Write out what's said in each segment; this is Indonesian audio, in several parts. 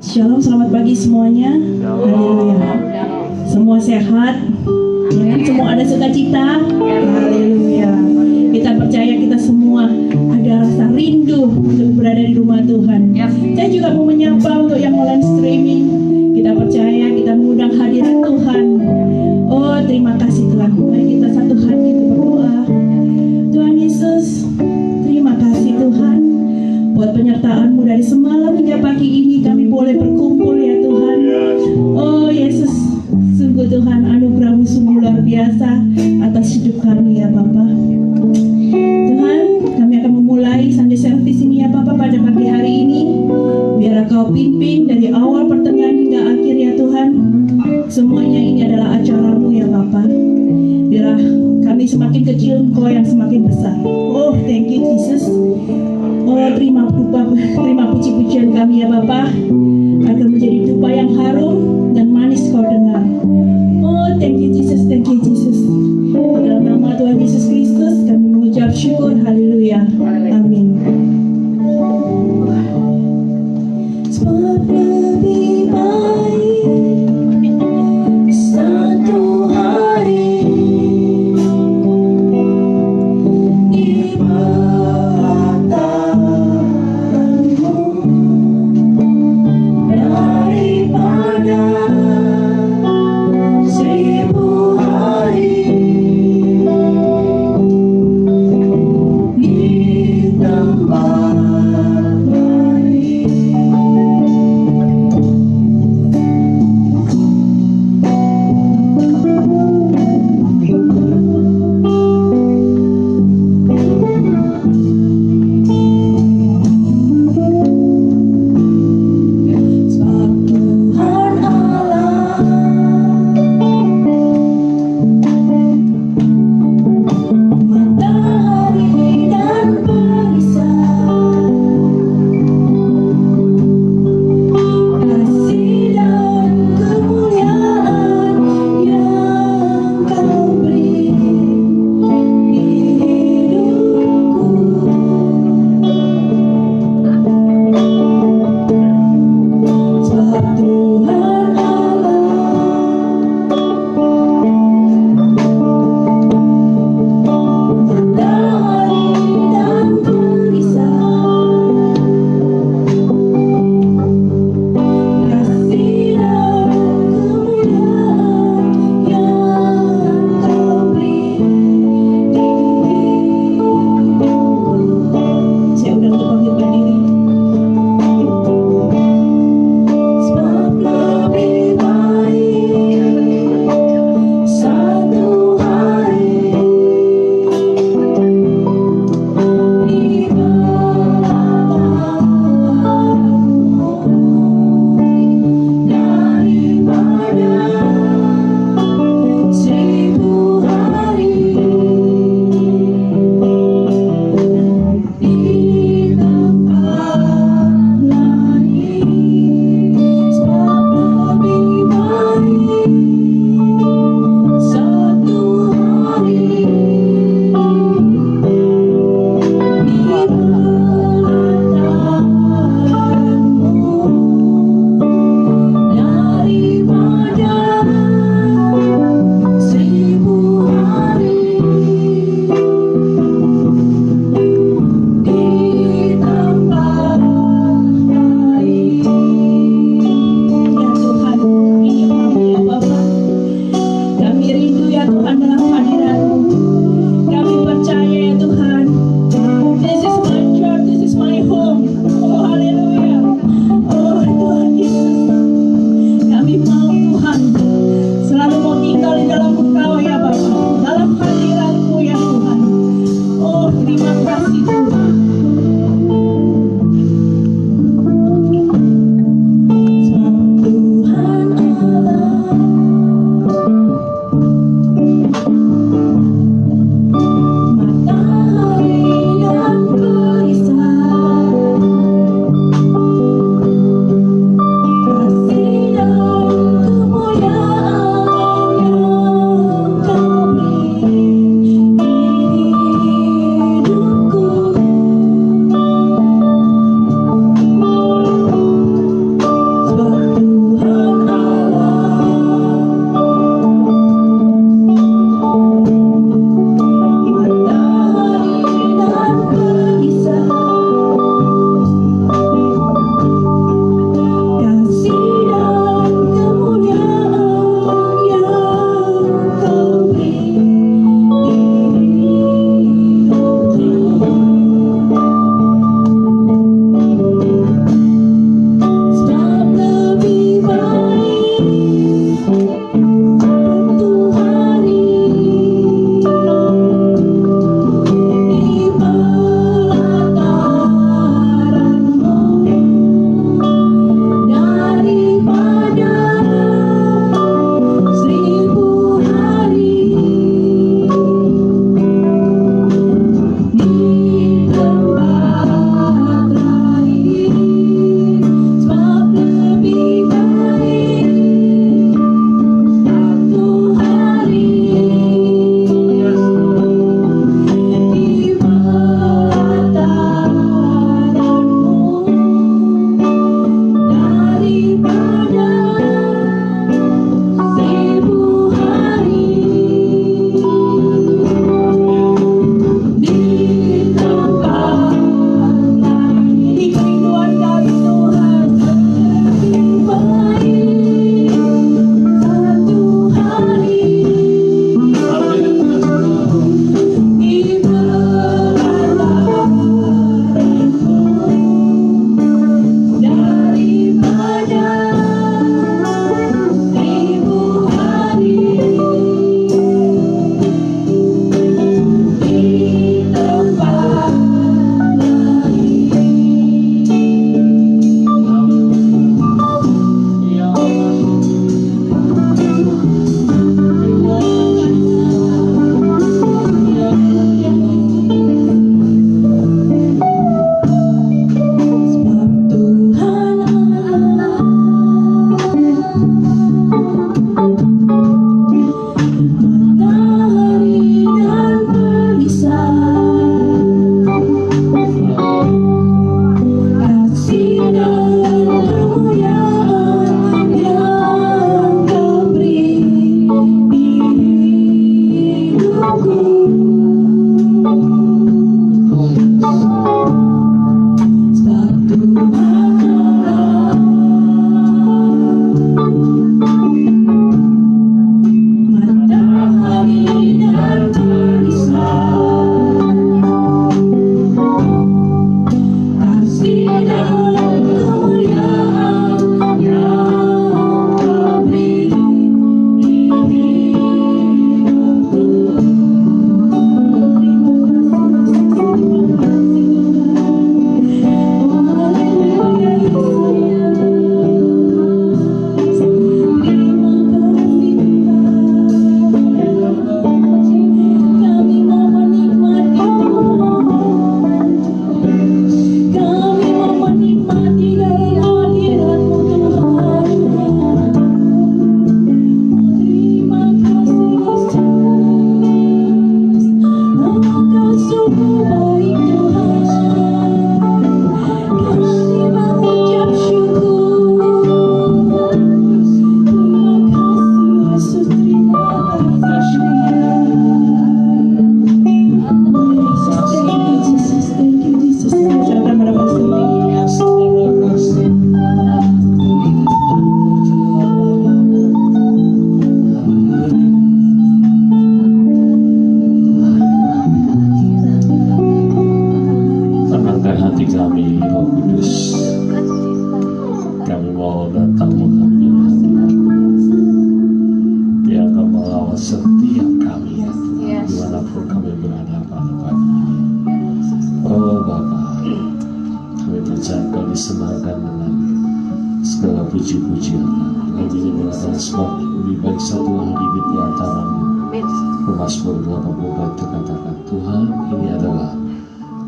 Shalom, selamat pagi semuanya. Haleluya. Semua sehat, ya kan? Semua ada sukacita. Haleluya. Kita percaya kita semua ada rasa rindu untuk berada di rumah Tuhan. Saya juga mau menyapa untuk yang online streaming. Kita percaya kita mengundang hadirat Tuhan. Oh, terima kasih Tuhan. Mari kita satu hati untuk berdoa. Tuhan Yesus, terima kasih Tuhan buat penyertaan-Mu dari semalam hingga pagi ini kami boleh berkumpul ya Tuhan. Oh Yesus, sungguh Tuhan anugerah-Mu sungguh luar biasa atas hidup kami ya Bapa. Tuhan, kami akan memulai Sunday service ini ya Bapa pada pagi hari ini. Biar Kau pimpin dari awal pertengahan hingga akhir ya Tuhan. Semuanya ini adalah acara-Mu ya Bapa. Biar kami semakin kecil, Engkau yang semakin besar. Oh, thank you Jesus. Oh, terima puji-pujian kami ya Bapa agar menjadi dupa yang harum dan manis Kau dengar. Oh, thank you Jesus, thank you Jesus. Dalam nama Tuhan Yesus Kristus kami mengucap syukur. Haleluya. Amin. Sebab lebih baik satu hari ibadatanmu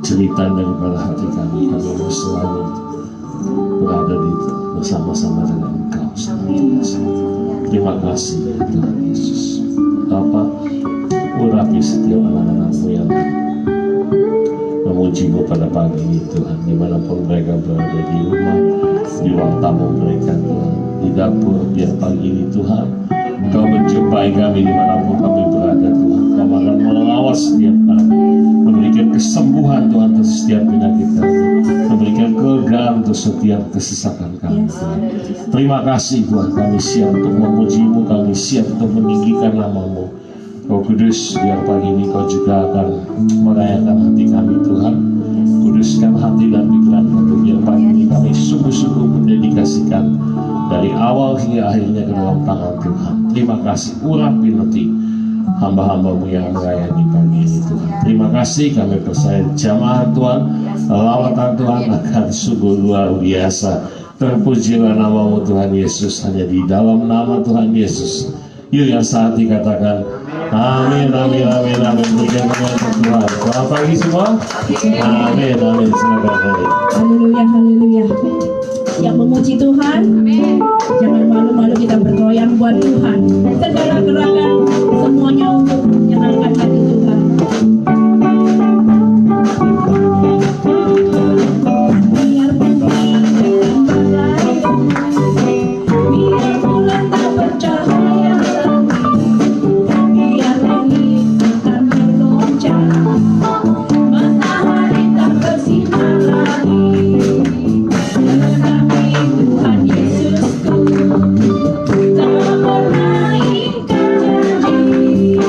Cerita daripada hati kami mau selalu berada di bersama-sama dengan Engkau senantiasa. Terima kasih ya Tuhan Yesus. Bapa, urapi setiap anak-anak-Mu yang memuji-Mu pada pagi ini Tuhan, dimanapun mereka berada, di rumah, di ruang tamu mereka Tuhan, di dapur, biar pagi ini Tuhan Kau menjumpai kami dimanapun kami berada Tuhan. Kau akan melawat setiap kami, memberikan kesembuhan Tuhan untuk setiap penyakit kami, memberikan kelegaan untuk setiap kesesakan kami Tuhan. Terima kasih Tuhan, kami siap untuk memuji-Mu, kami siap untuk meninggikan nama-Mu. Kau kudus, biar pagi ini Kau juga akan merayakan hati kami Tuhan. Kuduskan hati dan pikiran kami, biar pagi ini kami sungguh-sungguh mendedikasikan dari awal hingga akhirnya ke dalam tangan Tuhan. Terima kasih, urapi hati hamba-hamba-Mu yang melayani pagi ini Tuhan. Terima kasih, kami percaya jamaah Tuhan, lawatan Tuhan akan sungguh luar biasa. Terpujilah nama-Mu Tuhan Yesus, hanya di dalam nama Tuhan Yesus. Yuk yang saat dikatakan amin, amin, amin, amin. Berikan kemuliaan untuk Tuhan. Selamat pagi semua. Amin, amin. Silakan. Haleluya, haleluya. Yang memuji Tuhan, jangan malu-malu, kita bergoyang buat Tuhan. Segala gerakan semuanya untuk menyenangkan hati Tuhan. Biar bulan tak bercahaya lagi, biar langit tak bergoncang, matahari tak bersinar lagi. Tuhan Yesusku tak pernah ingkar janji.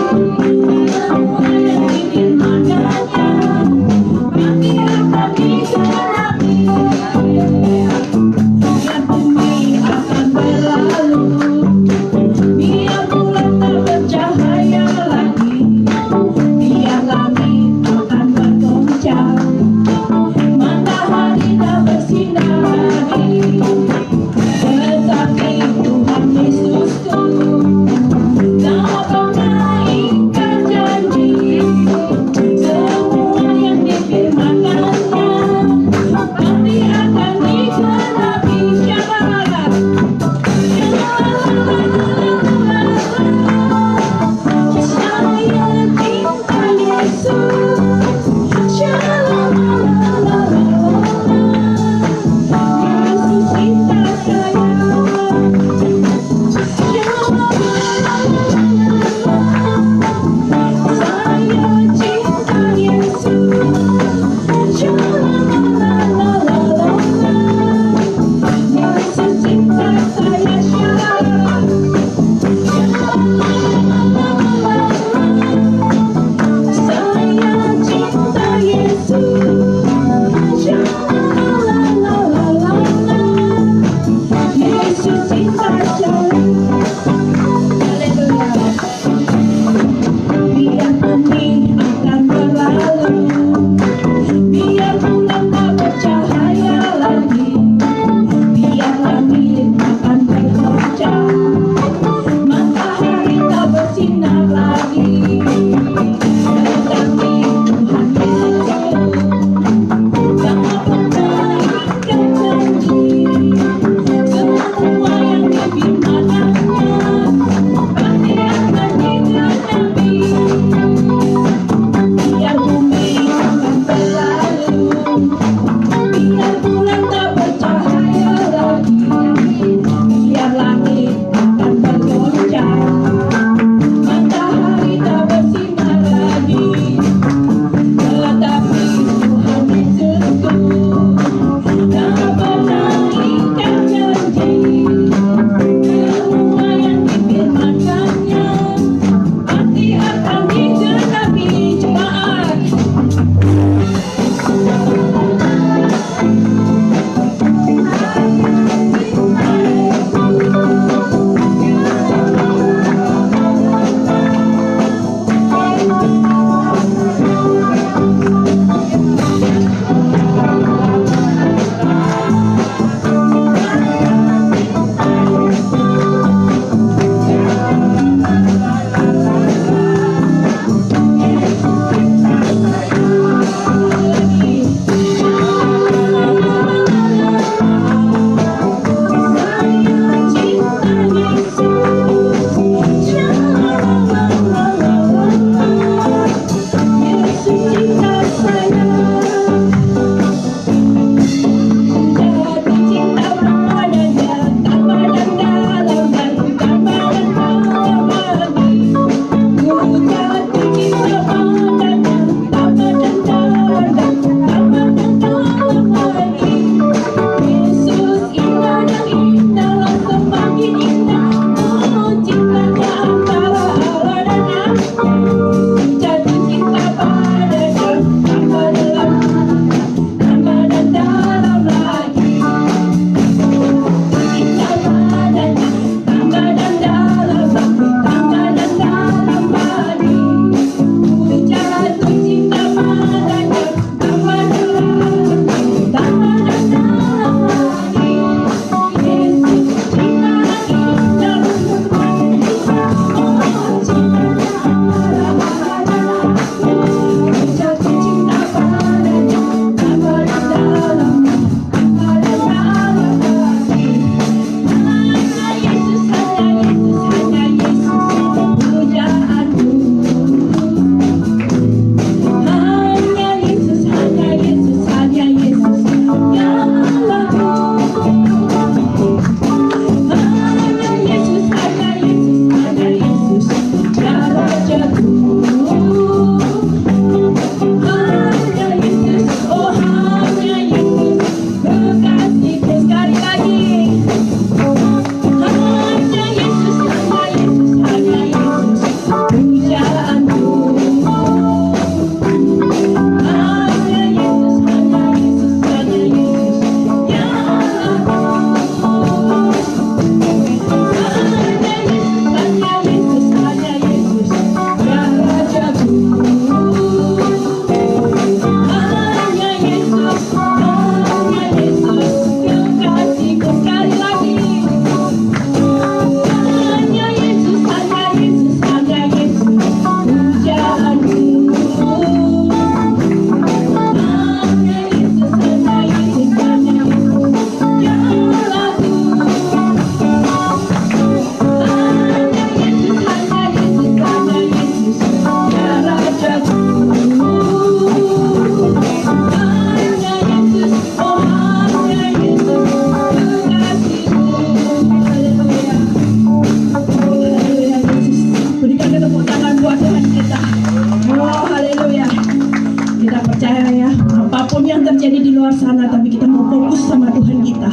mau fokus sama Tuhan kita.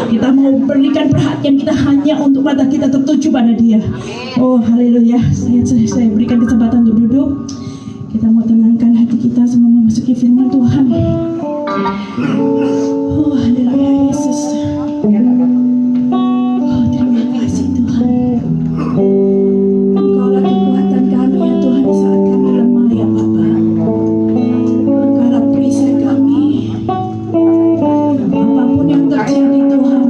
Kita mau berikan perhatian kita hanya untuk mata kita tertuju pada Dia. Oh haleluya. Saya berikan kesempatan untuk duduk. Kita mau tenangkan hati kita sebelum memasuki firman Tuhan. Oh haleluya Yesus. Oh terima kasih Tuhan. Engkaulah kekuatan kami ya Tuhan di saat kami lemah ya Bapa. Engkaulah perisai kami. Apapun yang terjadi Tuhan,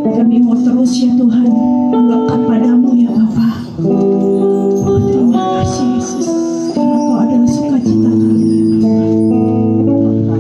kami mau terus ya Tuhan melekat padamu ya Bapa. Oh terima kasih Yesus, karena Kau adalah sukacita kami ya Bapa.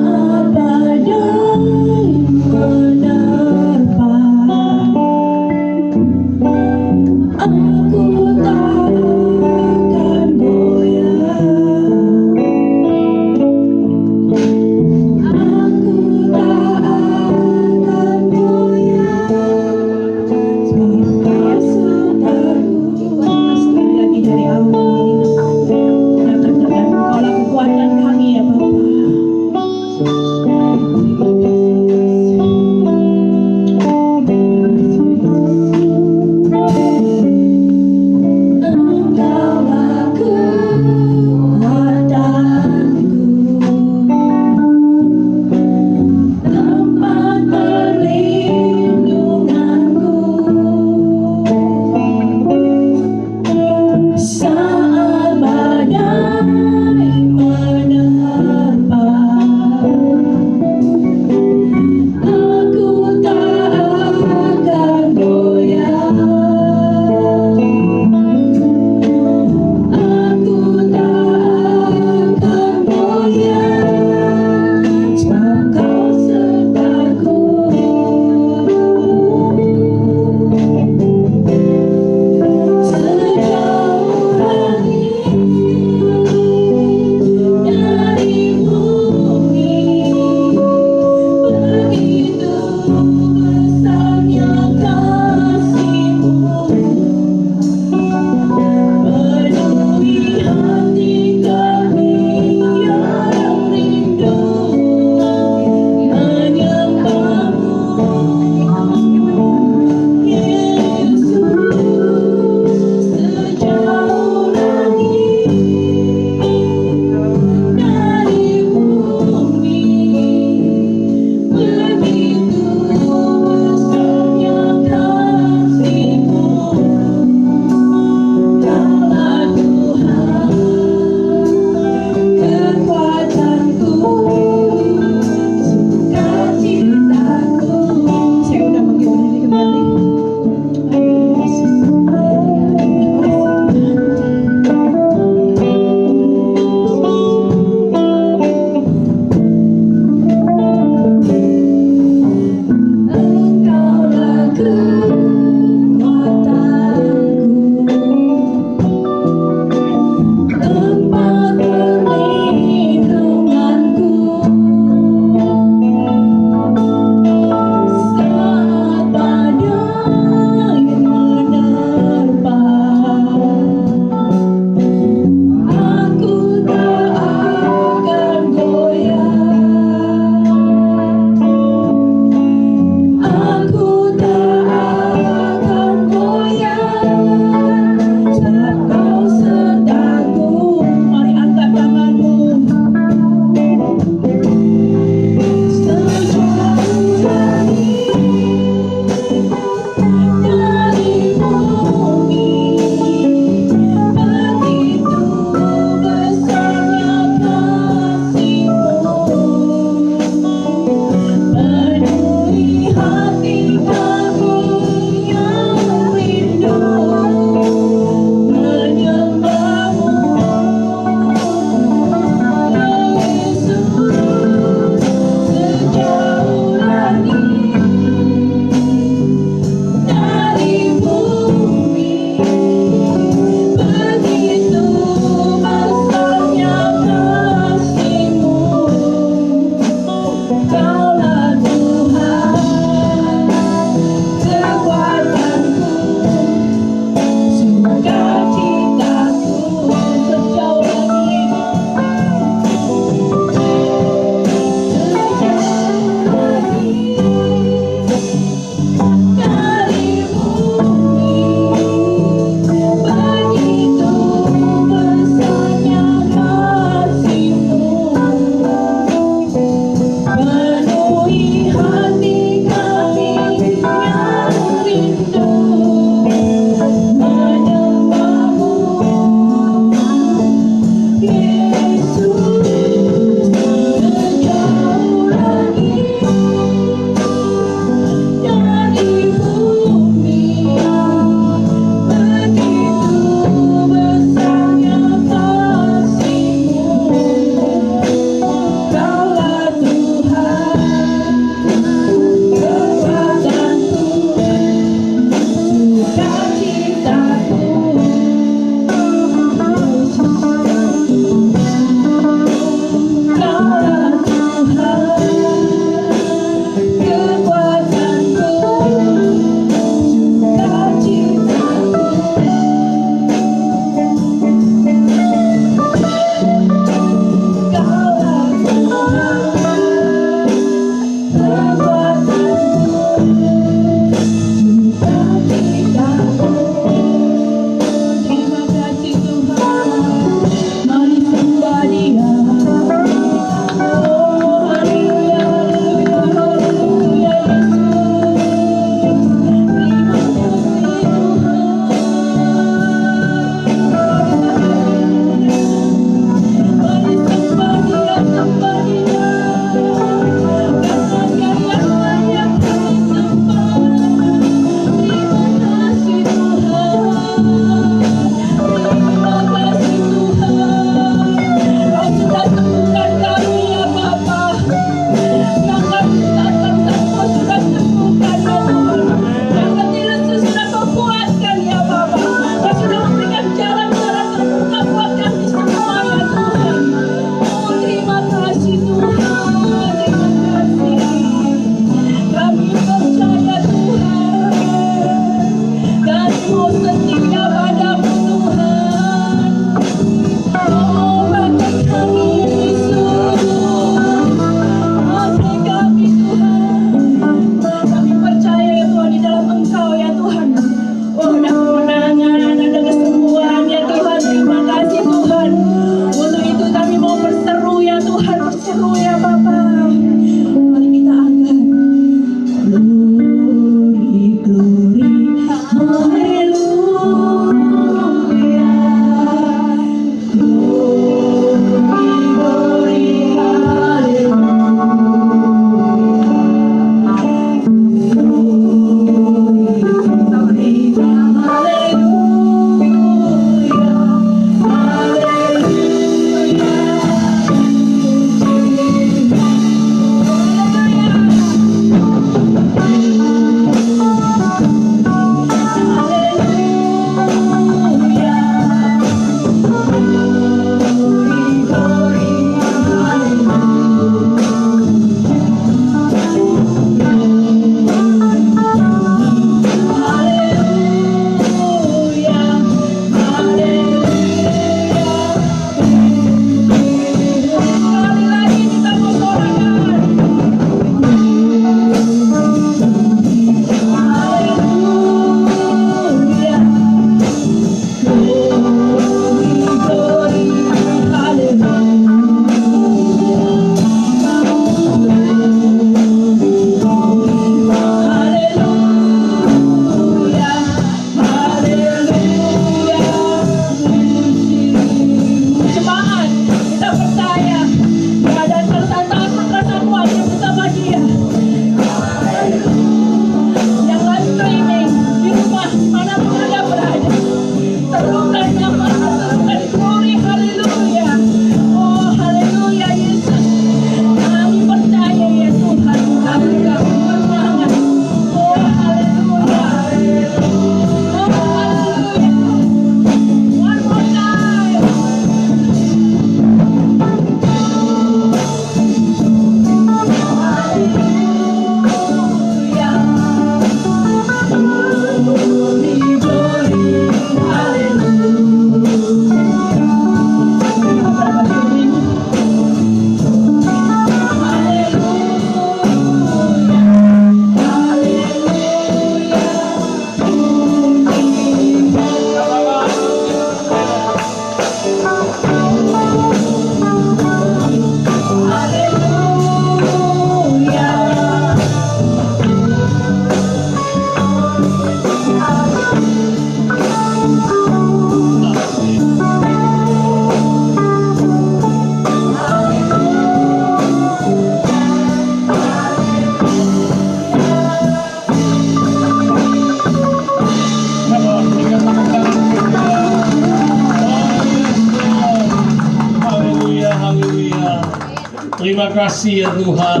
Terima kasih ya Tuhan.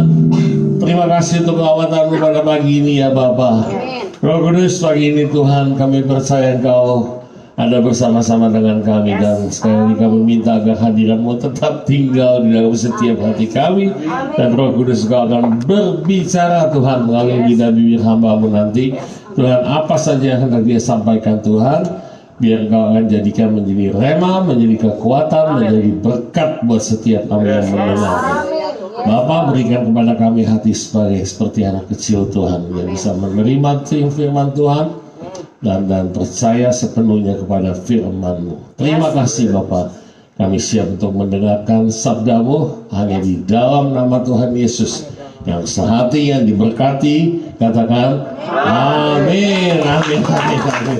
Terima kasih untuk perawatan-Mu pada pagi ini ya Bapa. Roh Kudus, pagi ini Tuhan kami percaya Engkau ada bersama-sama dengan kami, dan sekali lagi kami minta agar hadirat-Mu tetap tinggal di dalam setiap hati kami, dan Roh Kudus Engkau akan berbicara Tuhan melalui lidah bibir hamba-Mu nanti. Tuhan, apa saja yang hendak Dia sampaikan Tuhan, biar Engkau akan jadikan menjadi rema, menjadi kekuatan, menjadi berkat buat setiap kami yang mendengar. Bapa, berikan kepada kami hati seperti anak kecil Tuhan, yang bisa menerima firman Tuhan dan percaya sepenuhnya kepada firman-Mu. Terima kasih Bapa, kami siap untuk mendengarkan sabda-Mu hanya di dalam nama Tuhan Yesus. Yang sehati, yang diberkati, katakan amin, amin, amin, amin.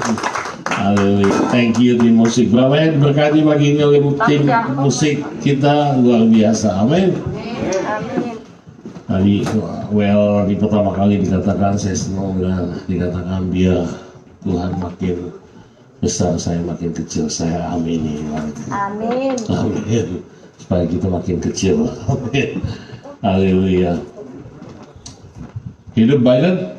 Haleluya. Thank you tim musik. Berapa yang diberkati pagi ini oleh tim musik kita luar biasa. Amin. Tadi di pertama kali dikatakan saya senang, dan dikatakan biar Tuhan makin besar, saya makin kecil. Saya amini. Amin. Amin. Supaya kita makin kecil. Amin. Haleluya. Hidup Biden.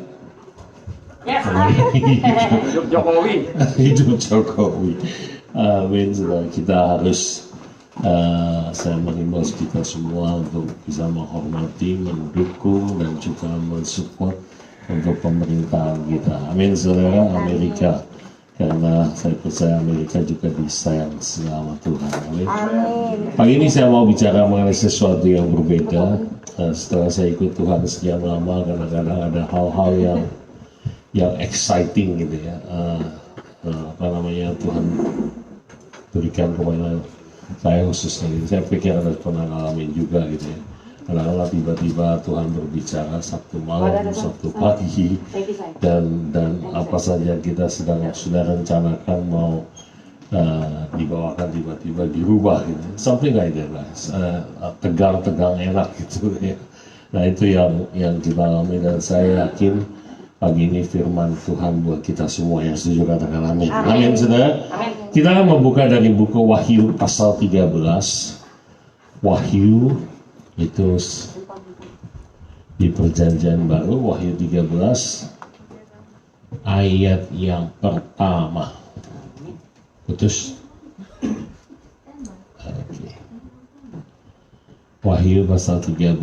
Hidup Jokowi. Hidup Jokowi. Amin. Kita harus saya mengimbau kita semua untuk bisa menghormati, mendukung, dan juga mensupport untuk pemerintahan kita. Amin, saudara. Amerika, karena saya percaya Amerika juga disayang selama Tuhan. Amin. Pagi ini saya mau bicara mengenai sesuatu yang berbeda. Setelah saya ikut Tuhan sekian lama, kadang-kadang ada hal-hal yang exciting gitu ya. Tuhan berikan kepada saya khususnya gitu. Saya pikir ada pernah ngalamin juga gitu ya. Kadang-kadang tiba-tiba Tuhan berbicara Sabtu malam, Sabtu pagi, dan apa saja kita sudah rencanakan mau dibawakan tiba-tiba dirubah gitu. Something like that, guys. Tegang-tegang enak gitu ya. Nah itu yang kita alami, dan saya yakin pagi ini firman Tuhan buat kita semua. Yang setuju katakan amin. Amin, saudara. Kita akan membuka dari buku Wahyu pasal 13. Wahyu itu di perjanjian baru, Wahyu 13 ayat yang pertama. Putus. Okay. Wahyu pasal 13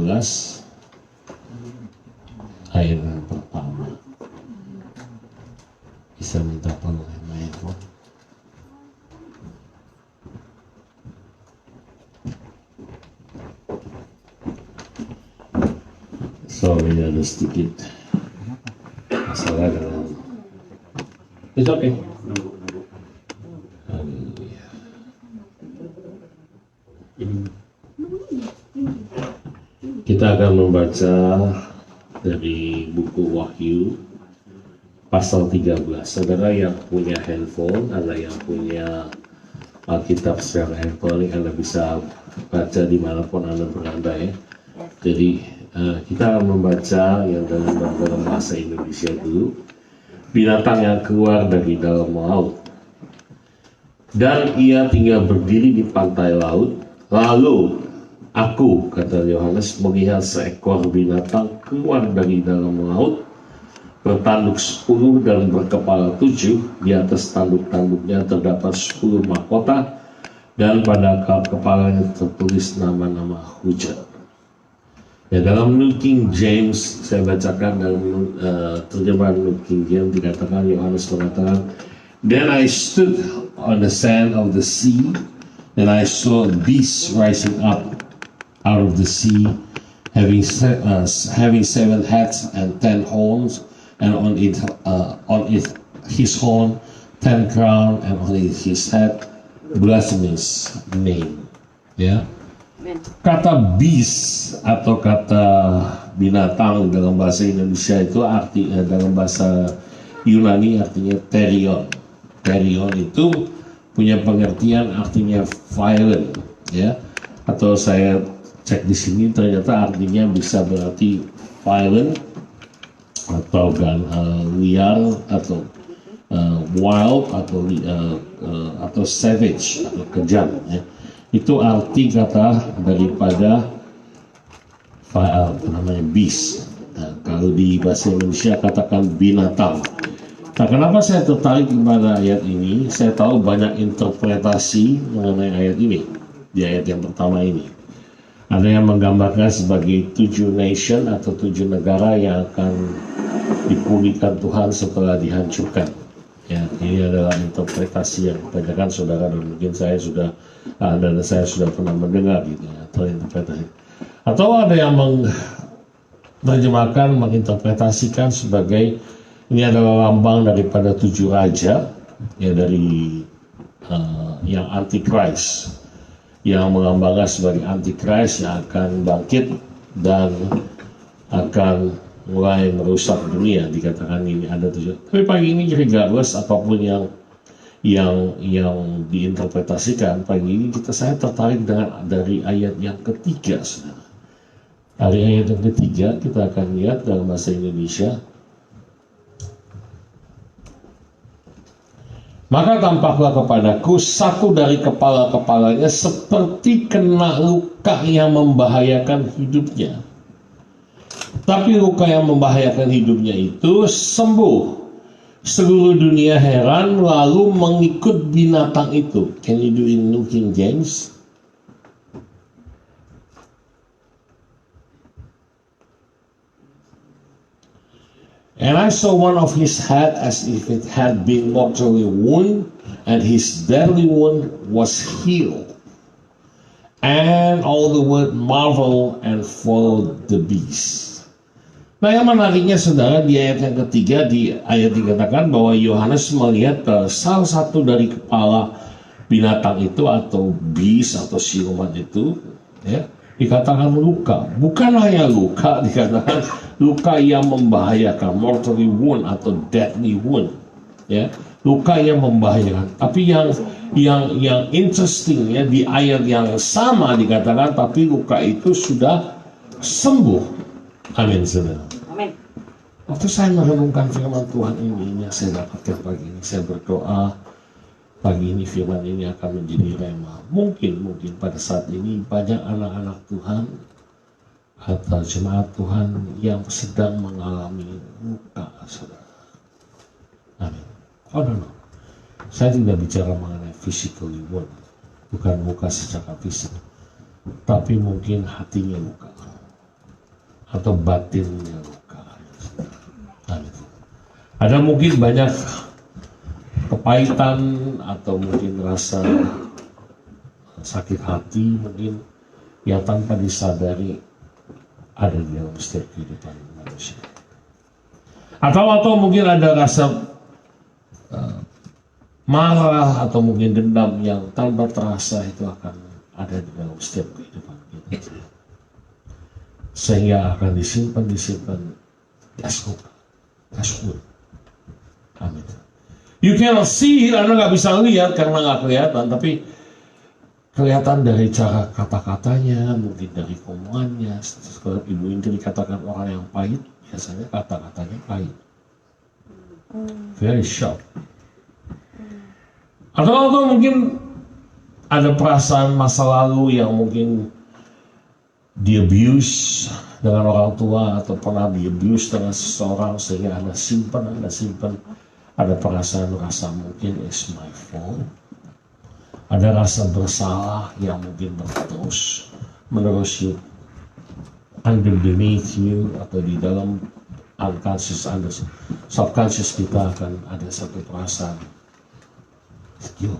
ayat yang pertama. Bisa minta tolong main. Sorry, ada sedikit masalah dengan. It's okay. Haleluya. Kita akan membaca dari buku Wahyu pasal 13. Saudara yang punya handphone, Anda yang punya Alkitab secara elektronik, Anda bisa baca dimanapun Anda berada ya. Jadi kita akan membaca yang dalam bahasa Indonesia dulu. Binatang yang keluar dari dalam laut, dan ia tinggal berdiri di pantai laut. Lalu aku, kata Yohanes, melihat seekor binatang keluar dari dalam laut, bertanduk 10 dan berkepala 7. Di atas tanduk-tanduknya terdapat 10 mahkota, dan pada kepalanya tertulis nama-nama hujat. Ya, dalam New King James, saya bacakan dalam terjemahan New King James, dikatakan, Yohanes mengatakan, "Then I stood on the sand of the sea, and I saw a beast rising up out of the sea, having 7 heads and 10 horns, and on his horn 10 crown, and on his head blasphemous name." Ya. Kata beast atau kata binatang dalam bahasa Indonesia itu dalam bahasa Yunani artinya terion. Terion itu punya pengertian artinya violent, ya. Atau saya cek di sini ternyata artinya bisa berarti violent atau liar atau wild atau savage atau kejam, ya. Itu arti kata daripada apa namanya, beast. Nah, kalau di bahasa Indonesia katakan binatang. Nah, kenapa saya tertarik kepada ayat ini? Saya tahu banyak interpretasi mengenai ayat ini. Di ayat yang pertama ini, ada yang menggambarkan sebagai 7 nation atau 7 negara yang akan dipulihkan Tuhan setelah dihancurkan. Ya, ini adalah interpretasi yang kebanyakan saudara dan mungkin saya sudah pernah mendengar gitu ya, atau interpretasi. Atau ada yang menerjemahkan, menginterpretasikan sebagai ini adalah lambang daripada 7 raja, ya, dari yang antichrist, yang melambangkan sebagai antichrist yang akan bangkit dan akan mulai merusak dunia. Dikatakan ini ada 7. Tapi pagi ini regardless apapun yang diinterpretasikan, pagi ini saya tertarik dari ayat yang ketiga, saudara. Dari ayat yang ketiga kita akan lihat dalam bahasa Indonesia. Maka tampaklah kepadaku satu dari kepala-kepalanya seperti kena luka yang membahayakan hidupnya. Tapi luka yang membahayakan hidupnya itu sembuh. Seluruh dunia heran lalu mengikut binatang itu. Can you do in New King James? And I saw one of his head as if it had been mortally wounded, and his deadly wound was healed. And all the world marvel and followed the beast. Nah, yang menariknya saudara, di ayat yang ketiga, di ayat dikatakan bahwa Yohanes melihat salah satu dari kepala binatang itu atau beast atau siluman itu, ya, dikatakan luka. Bukan hanya luka, dikatakan luka yang membahayakan, mortally wound atau deadly wound, ya, luka yang membahayakan. Tapi yang interesting, ya, di ayat yang sama dikatakan tapi luka itu sudah sembuh. Amin, saudara. Amin. Waktu saya merenungkan firman Tuhan ini yang saya dapatkan pagi ini, saya berdoa pagi ini firman ini akan menjadi rema. Mungkin pada saat ini banyak anak-anak Tuhan atau jemaat Tuhan yang sedang mengalami luka, saudara. Amin. Oh no. Saya tidak bicara mengenai physically wound, bukan luka secara fisik, tapi mungkin hatinya luka atau batinnya luka. Amin. Ada mungkin banyak kepahitan atau mungkin rasa sakit hati mungkin yang tanpa disadari ada di dalam setiap kehidupan manusia. Atau mungkin ada rasa marah atau mungkin dendam yang tanpa terasa itu akan ada di dalam setiap kehidupan kita. Sehingga akan disimpan that's good. Amin. You cannot see it, Anda nggak bisa lihat karena nggak kelihatan, tapi kelihatan dari cara kata-katanya, mungkin dari omongannya. Kalau Ibu Indri katakan orang yang pahit, biasanya kata-katanya pahit, very sharp. Atau mungkin ada perasaan masa lalu yang mungkin di-abuse dengan orang tua atau pernah di-abuse dengan seseorang sehingga Anda simpan ada perasaan rasa mungkin it's my fault. Ada rasa bersalah yang mungkin menerus you, beneath you, atau di dalam unconscious, subconscious kita akan ada satu perasaan guilt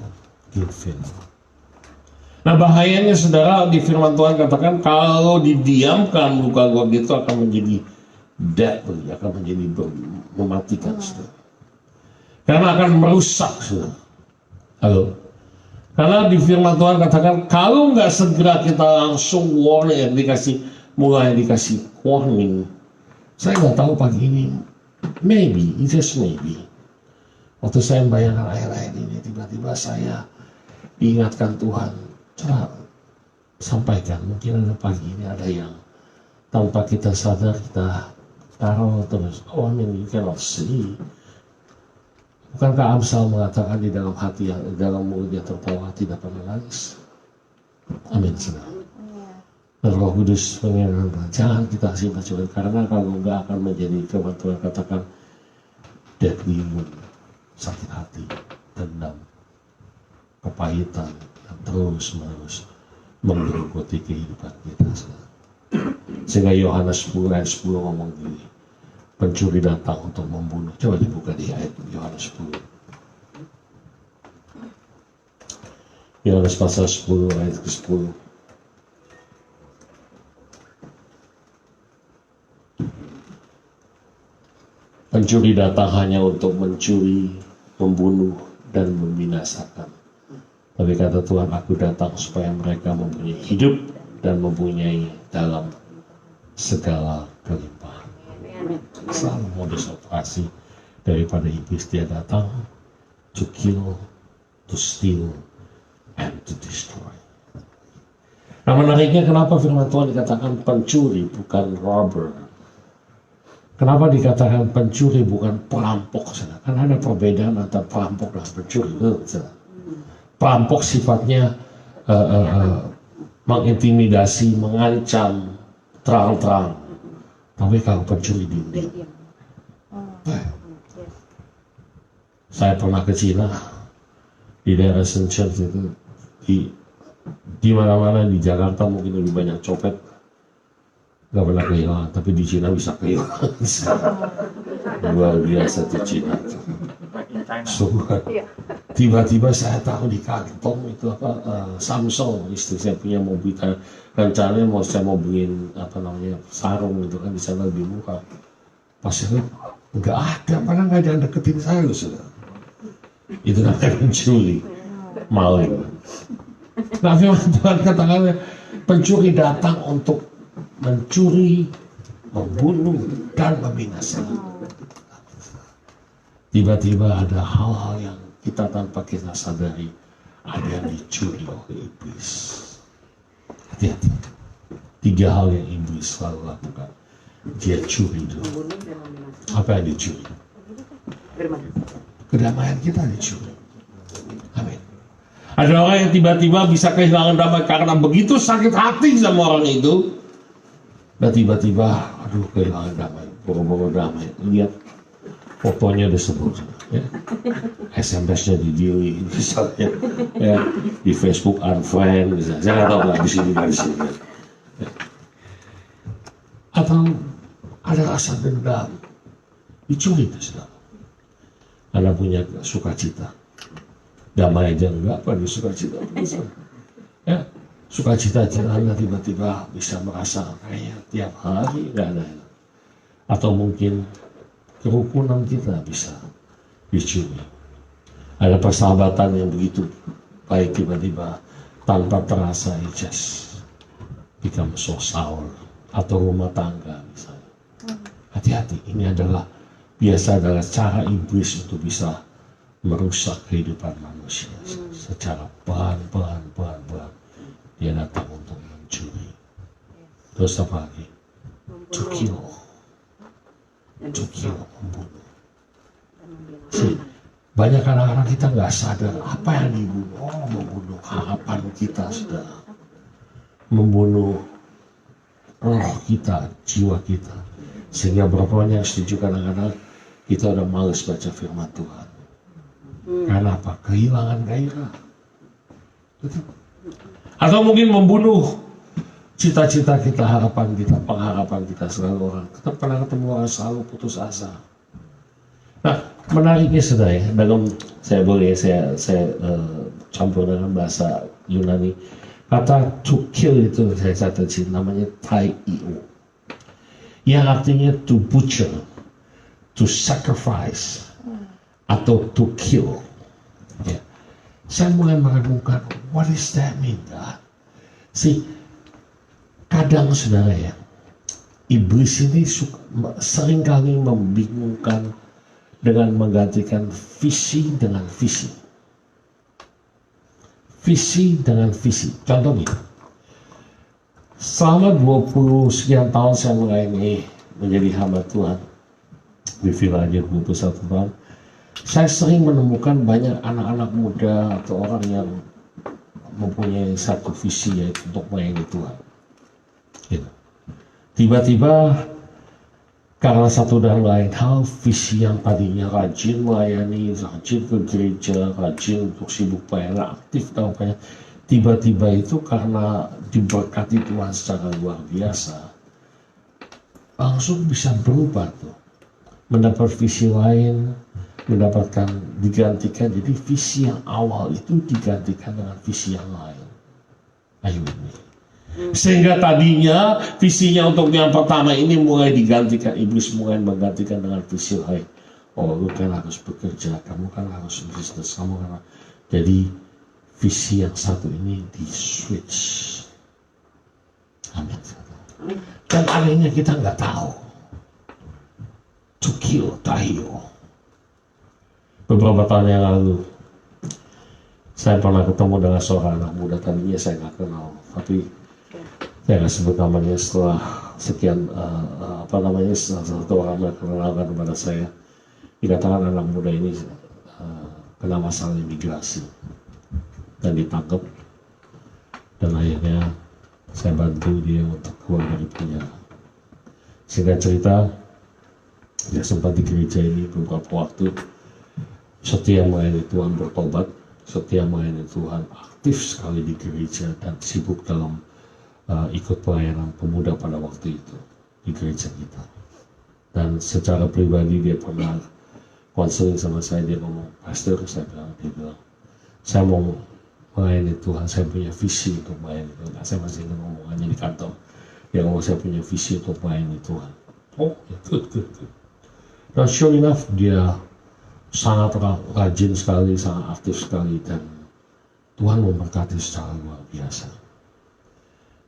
feeling. Nah, bahayanya saudara, di firman Tuhan katakan kalau didiamkan luka-luka itu akan menjadi deadly, akan menjadi mematikan, saudara. Karena akan merusak, saudara. Halo. Karena di firman Tuhan katakan kalau nggak segera kita langsung warning, mulai dikasih warning. Saya nggak tahu pagi ini, maybe, just maybe, waktu saya membayangkan ayat-ayat ini, tiba-tiba saya diingatkan Tuhan, coba sampaikan. Mungkin ada pagi ini ada yang tanpa kita sadar kita taruh terus. Oh, you cannot see. Bukankah Amsal mengatakan di dalam hati yang dalam mulutnya tertawa tidak pernah nangis? Amin, saudara. Dan Roh Kudus mengingatkan, jangan kita simpan-simpan, karena kalau enggak akan menjadi firman Tuhan katakan deadly wound, sakit hati, dendam, kepahitan, dan terus-menerus menggerogoti kehidupan kita. Sehingga Yohanes 10 ayat 10 ngomong gini, pencuri datang untuk membunuh. Coba dibuka di ayat Yohanes 10. Yohanes pasal 10 ayat ke-10. Pencuri datang hanya untuk mencuri, membunuh, dan membinasakan. Tapi kata Tuhan, aku datang supaya mereka mempunyai hidup dan mempunyai dalam segala kelimpahan. Selalu modus operasi daripada iblis, dia datang to kill, to steal, and to destroy. Nah, menariknya kenapa firman Tuhan dikatakan pencuri bukan robber. Kenapa dikatakan pencuri bukan perampok? Karena ada perbedaan antara perampok dan pencuri. Perampok sifatnya mengintimidasi, mengancam, terang-terang. Tapi kalau pencuri diam-diam. Saya pernah ke Cina, di daerah Shenzhen itu, di mana-mana di Jakarta mungkin lebih banyak copet, nggak pernah kehilangan, tapi di Cina bisa kehilangan. Luar biasa di Cina. So, tiba-tiba saya tahu di kantong itu Samsung, istri saya punya mobil, rencananya saya mau beliin sarung gitu kan, di sana lebih murah. Pas saya lihat nggak ada, padahal nggak ada yang deketin saya loh, saudara. Itu namanya pencuri, maling. Nah, firman Tuhan katakan pencuri datang untuk mencuri, membunuh, dan membinasakan. Tiba-tiba ada hal-hal yang kita tanpa kita sadari ada yang dicuri oleh iblis. Hati-hati. 3 hal yang iblis selalu lakukan. Dia curi dulu. Apa yang dicuri? Kedamaian kita dicuri. Amin. Ada orang yang tiba-tiba bisa kehilangan damai karena begitu sakit hati sama orang itu. Dan tiba-tiba, aduh, kehilangan damai, boro-boro damai. Lihat fotonya disebut, ya. SMS-nya di delete, misalnya, ya. Di Facebook unfriend, misalnya. Saya nggak tahu lah di sini dari sini. Ya. Atau ada rasa dendam, dicuri sudah. Karena punya sukacita, damai aja enggak, apa di sukacita? Ya. Sukacita Anda tiba-tiba bisa merasa kayak tiap hari nggak ada. Atau mungkin kerukunan kita bisa dicuri. Ada persahabatan yang begitu baik tiba-tiba tanpa terasa just become so sour. Atau rumah tangga misalnya. Hati-hati, ini adalah cara iblis untuk bisa merusak kehidupan manusia secara pelan-pelan. Dia datang untuk mencuri. Terus apa lagi? To kill, membunuh. Banyak kadang-kadang kita nggak sadar apa yang dibunuh. Oh, membunuh harapan kita, sudah membunuh roh kita, jiwa kita. Sehingga berapa banyak setuju kadang-kadang kita udah males baca firman Tuhan. Karena apa? Kehilangan gairah. Atau mungkin membunuh cita-cita kita, harapan kita, pengharapan kita selalu orang. Kita pernah ketemu orang selalu putus asa. Nah, menariknya saudara ya, dalam saya campur dengan bahasa Yunani. Kata to kill itu saya catat sini, namanya thai-io. Yang artinya to butcher, to sacrifice, atau to kill. Ya. Saya mulai meragukan, what does that mean, God? Kadang saudara ya, iblis ini seringkali membingungkan dengan menggantikan visi dengan visi. Visi dengan visi. Contohnya, selama 20 sekian tahun saya melayani menjadi hamba Tuhan di Village 21 tahun. Saya sering menemukan banyak anak-anak muda atau orang yang mempunyai satu visi, yaitu untuk melayani Tuhan. Gitu. Tiba-tiba karena satu dan lain hal, visi yang tadinya rajin melayani, rajin ke gereja, rajin untuk sibuk pelayanan, aktif dalam pelayanan, tiba-tiba itu karena diberkati Tuhan secara luar biasa, langsung bisa berubah tuh, mendapat visi lain, mendapatkan digantikan. Jadi visi yang awal itu digantikan dengan visi yang lain. Ayo ini. Sehingga tadinya visinya untuk yang pertama ini mulai digantikan, iblis mulai menggantikan dengan visi lain. Oh, lu kan harus bekerja, kamu kan harus bisnis, kamu kan. Jadi visi yang satu ini di switch. Amin. Dan anehnya kita nggak tahu. To kill, tahyo. Beberapa tahun yang lalu, saya pernah ketemu dengan seorang anak muda, tadinya saya nggak kenal, tapi saya nggak sebut namanya. Setelah sekian satu orang memperkenalkan kepada saya, dikatakan anak muda ini kena masalah imigrasi dan ditangkap, dan akhirnya saya bantu dia untuk keluar dari penjara. Singkat cerita, dia sempat di gereja ini beberapa waktu, setia melayani Tuhan, bertobat, setia melayani Tuhan, aktif sekali di gereja dan sibuk dalam ikut pelayanan pemuda pada waktu itu di gereja kita. Dan secara pribadi dia pernah konseling sama saya, dia ngomong, "Pastor," dia bilang, "saya mau melayani Tuhan, saya punya visi untuk melayani Tuhan." Saya masih ingat ngomongannya di kantor. Dia ngomong, "Saya punya visi untuk melayani Tuhan." Oh, ya, good. Dan sure enough, dia sangat rajin sekali, sangat aktif sekali, dan Tuhan memberkati secara luar biasa.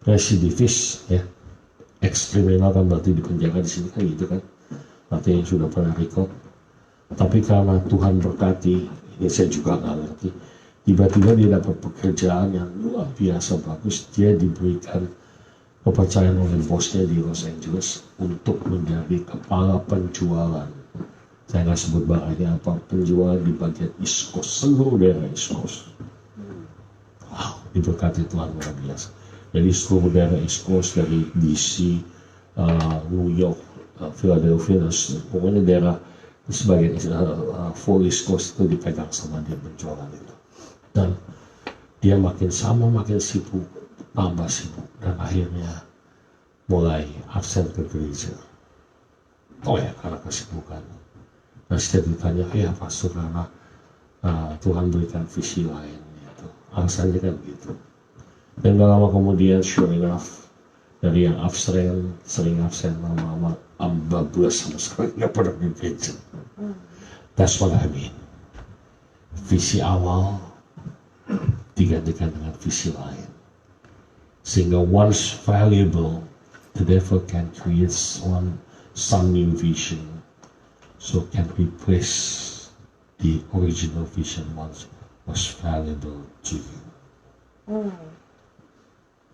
Residivis, ya, ekskriminal kan berarti dipenjara di sini kan gitu kan, artinya sudah pernah record. Tapi karena Tuhan berkati, ini saya juga nggak ngerti, tiba-tiba dia dapat pekerjaan yang luar biasa bagus. Dia diberikan kepercayaan oleh bosnya di Los Angeles untuk menjadi kepala penjualan. Saya nggak sebut bahannya apa, penjualan di bagian East Coast, seluruh daerah East Coast. Wow, diberkati Tuhan luar biasa. Jadi seluruh daerah East Coast, dari DC, New York, Philadelphia, pokoknya daerah sebagian full East Coast itu dipegang sama dia penjualan itu. Dan dia makin sibuk, tambah sibuk, dan akhirnya mulai absen ke gereja. Oh ya, karena kesibukan. Nah, setiap ditanya, "Ya pastor, karena Tuhan berikan visi lain," gitu. Alasannya kan gitu. Dan gak lama kemudian, sure enough, dari yang sering absen, lama-lama ambablas sama sekali gak pernah di gereja. That's what I mean. Visi awal digantikan dengan visi lain. Sehingga once valuable, the devil can create some new vision, so can replace the original vision once was valuable to you.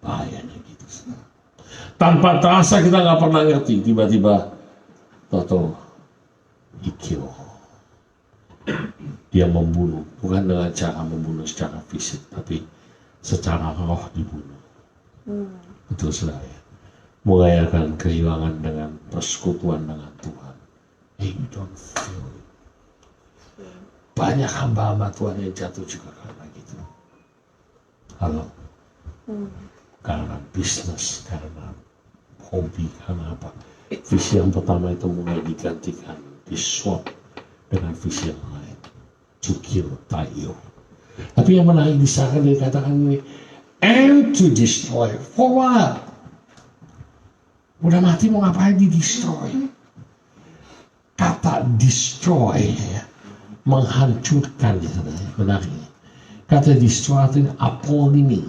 Bahayanya gitu. Tanpa terasa kita nggak pernah ngerti, tiba-tiba Toto ikil. Dia membunuh, bukan dengan cara membunuh secara fisik, tapi secara roh dibunuh. Betul saudara. Mulai akan kehilangan dengan persekutuan dengan Tuhan. Hey, you don't feel it. Banyak hamba-hamba Tuhan yang jatuh juga karena gitu. Halo. Karena bisnis, karena hobi, karena apa? Visi yang pertama itu mulai digantikan, diswap dengan visi yang lain. To kill, tayo. Tapi yang menarik disahkan dikatakan ini, and to destroy. For what? Udah mati mau ngapain di destroy? Kata destroy, menghancurkan, benar ini. Kata destroy artinya apolimi,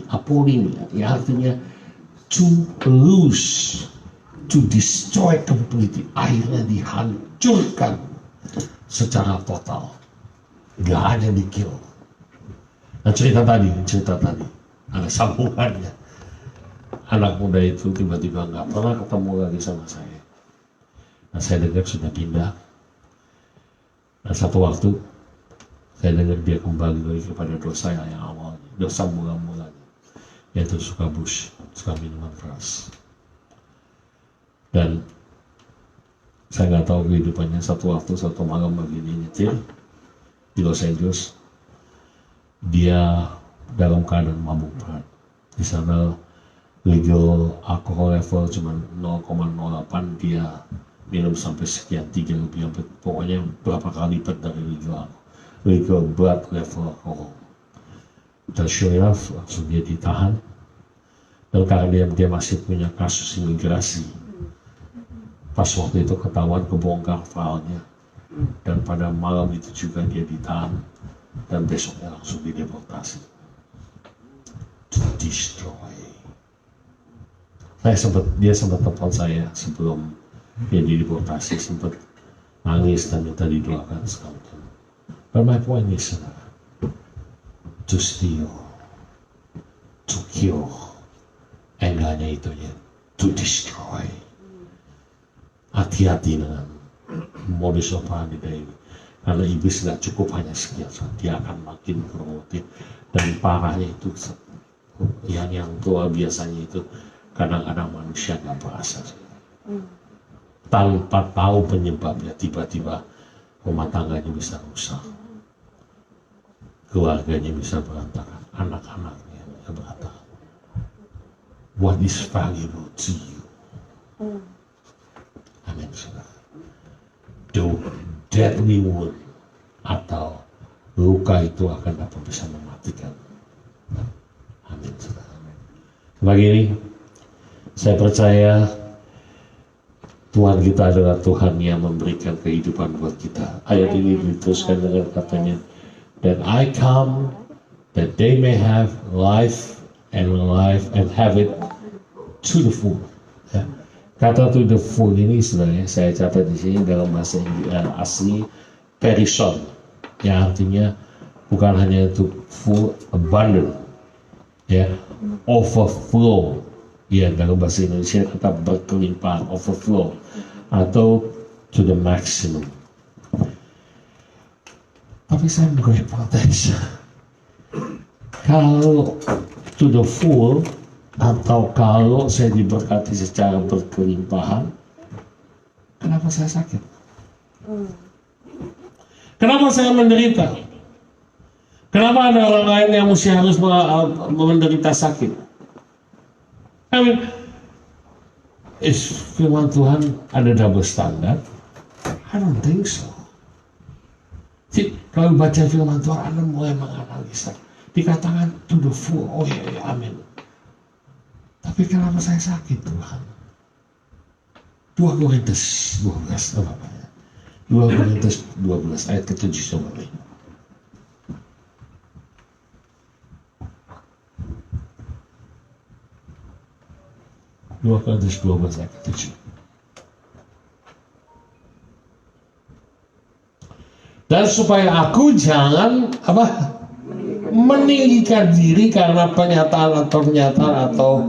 yang artinya to lose, to destroy completely, akhirnya dihancurkan secara total, gak hanya di kill. Nah cerita tadi ada sambungannya. Anak muda itu tiba-tiba gak pernah ketemu lagi sama saya. Nah saya dengar sudah pindah. Dan satu waktu saya dengar dia kembali lagi kepada dosa yang awalnya, dosa mula-mulanya, yaitu suka minuman keras. Dan saya nggak tahu kehidupannya, satu waktu satu malam begini nyetir di Los Angeles, dia dalam keadaan mabuk berat. Di sana legal alkohol level cuma 0,08, dia minum sampai sekian 3 lebih, pokoknya berapa kali lipat dari legal blood level alkohol. Dan sure enough, langsung dia ditahan. Dan karena dia masih punya kasus imigrasi, pas waktu itu ketahuan, kebongkar filenya, dan pada malam itu juga dia ditahan, dan besoknya langsung dideportasi. To destroy. Dia sempat telepon saya sebelum dia dideportasi, sempat nangis dan minta didoakan sekali. But my point is, to steal, to kill, enggak hanya itu ya, to destroy. Hati-hati dengan modus operandi ini, karena iblis nggak cukup hanya sekian, dia akan makin produktif. Dan parahnya itu, yang luar biasanya itu, kadang-kadang manusia nggak berasa, tanpa tahu penyebabnya, tiba-tiba rumah tangganya bisa rusak, keluarganya bisa berantakan, anak-anaknya bisa berantakan. What is valuable to you? Amin. The deadly wound atau luka itu akan dapat bisa mematikan. Amin. Begini, saya percaya Tuhan kita adalah Tuhan yang memberikan kehidupan buat kita. Ayat ini diteruskan dengan katanya, that I come that they may have life and have it to the full. Ya. Kata to the full ini sebenarnya saya catat di sini dalam bahasa asli perishon, yang artinya bukan hanya itu full, abundant, ya, overflow. Ya, dalam bahasa Indonesia kata berkelimpahan, overflow, atau to the maximum. Tapi saya boleh protes, kalau to the full atau kalau saya diberkati secara berkelimpahan, kenapa saya sakit? Kenapa saya menderita? Kenapa ada orang lain yang mesti harus menderita sakit? I mean, is firman Tuhan ada double standard? I don't think so. Jadi, kalau baca firman Tuhan, Anda mulai menganalisa. Dikatakan to the full, oh ya, amin. Tapi kenapa saya sakit, Tuhan? 2 Korintus 12, apa ya? 2 Korintus 12 ayat ke-7 coba. 2 Korintus 12 ayat ke-7. Dan supaya aku jangan meninggikan diri karena pernyataan atau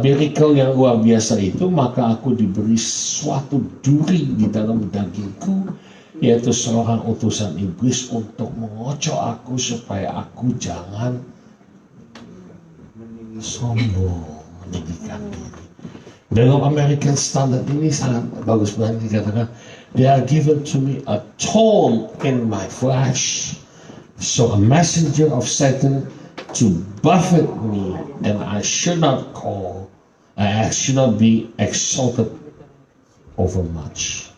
miracle yang luar biasa itu, maka aku diberi suatu duri di dalam dagingku, yaitu seorang utusan iblis untuk mengocok aku supaya aku jangan sombong, meninggikan diri. Dalam American Standard ini sangat bagus banget dikatakan, they are given to me a thorn in my flesh, so a messenger of Satan to buffet me, and I should not be exalted overmuch.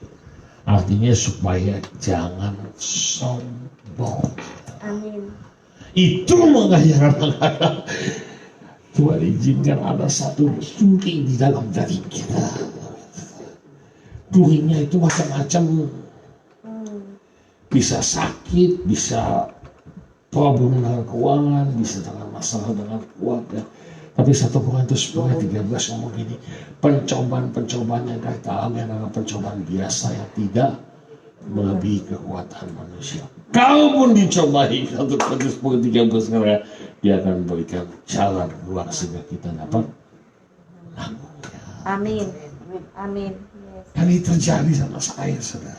Artinya supaya jangan sombong. Amin. Itu mengayang-ayang Tuhan izinkan ada satu duri di dalam diri kita. Durinya itu macam-macam. Bisa sakit, bisa problem dengan keuangan, bisa dengan masalah dengan keluarga. Tapi 1 Korintus 10:13 ngomong gini, pencobaan yang kita alami adalah pencobaan biasa yang tidak melebihi kekuatan manusia. Kalaupun dicobai, 1 Korintus 10:13 karena dia akan memberikan jalan keluar sehingga kita dapat menanggungnya. Amin. Amin. Yes. Dan itu terjadi sama saya, saudara.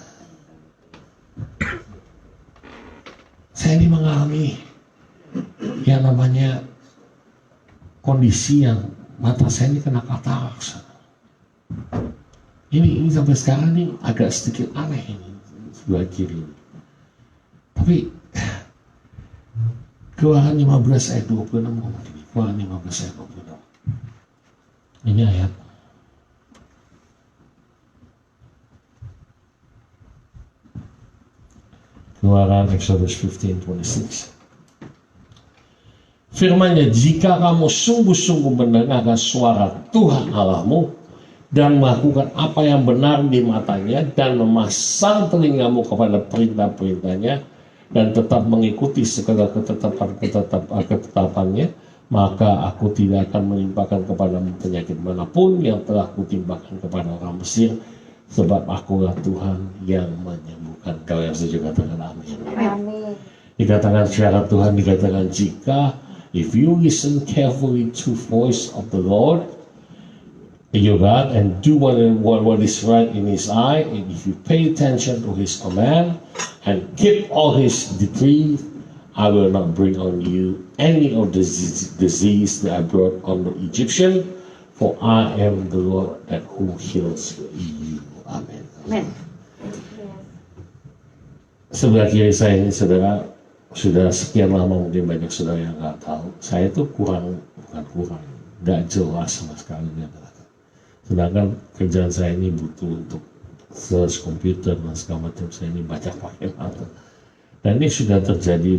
Saya ini mengalami yang namanya kondisi yang mata saya ini kena katarak. Ini sampai sekarang nih agak sedikit aneh ini sebelah kiri. Tapi Keluaran 15 ayat 26 ngomong gini. Keluaran 15 ayat 26. Ini ayat. Keluaran Exodus 15:26. Firman-Nya, jika kamu sungguh-sungguh mendengarkan suara Tuhan Allahmu dan melakukan apa yang benar di matanya dan memasang telingamu kepada perintah-perintahnya dan tetap mengikuti segala ketetapan-ketetapannya, maka aku tidak akan menimpakan kepadamu penyakit manapun yang telah kutimpakan kepada orang Mesir, sebab akulah Tuhan yang menyembuhkan. Kalau yang setuju katakan amin. Amin. Dikatakan secara Tuhan, dikatakan jika if you listen carefully to voice of the Lord your God and do what is right in His eye, and if you pay attention to His command and keep all His decrees, I will not bring on you any of the disease that I brought on the Egyptian, for I am the Lord that who heals you. Amen. Amen. Sebelah kiri saya ini saudara, sudah sekian lama mungkin banyak saudara yang nggak tahu, saya itu bukan kurang, nggak jelas sama sekali. Sedangkan kerjaan saya ini butuh untuk search komputer dan segala macam, saya ini baca pakai mata. Dan ini sudah terjadi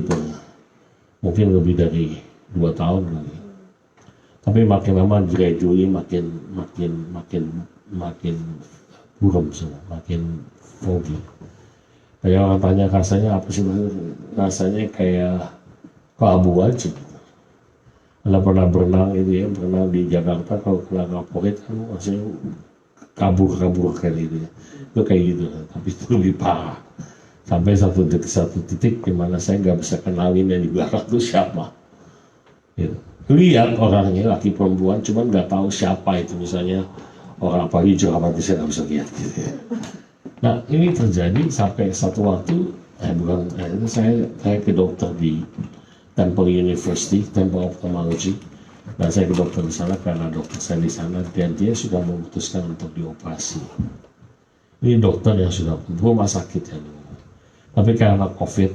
mungkin lebih dari 2 tahun lagi. Tapi makin lama gradually makin buram semua, makin foggy. Kayak orang tanya rasanya apa sih? Rasanya kayak abu aja. Anda pernah berenang itu ya, berenang di Jakarta, kalau kena kaporit kan masih kabur kayak gitu ya. Itu kayak gitu, tapi itu lebih parah. Sampai satu titik di mana saya nggak bisa kenalin yang di belakang itu siapa. Gitu. Lihat orangnya laki perempuan, cuman nggak tahu siapa itu, misalnya orang apa hijau apa itu saya nggak bisa lihat gitu ya. Nah ini terjadi sampai satu waktu, saya ke dokter di Temple University, Temple Ophthalmology, dan saya ke dokter di sana karena dokter saya di sana dan dia sudah memutuskan untuk dioperasi. Ini dokter yang sudah rumah sakit ya, tapi karena COVID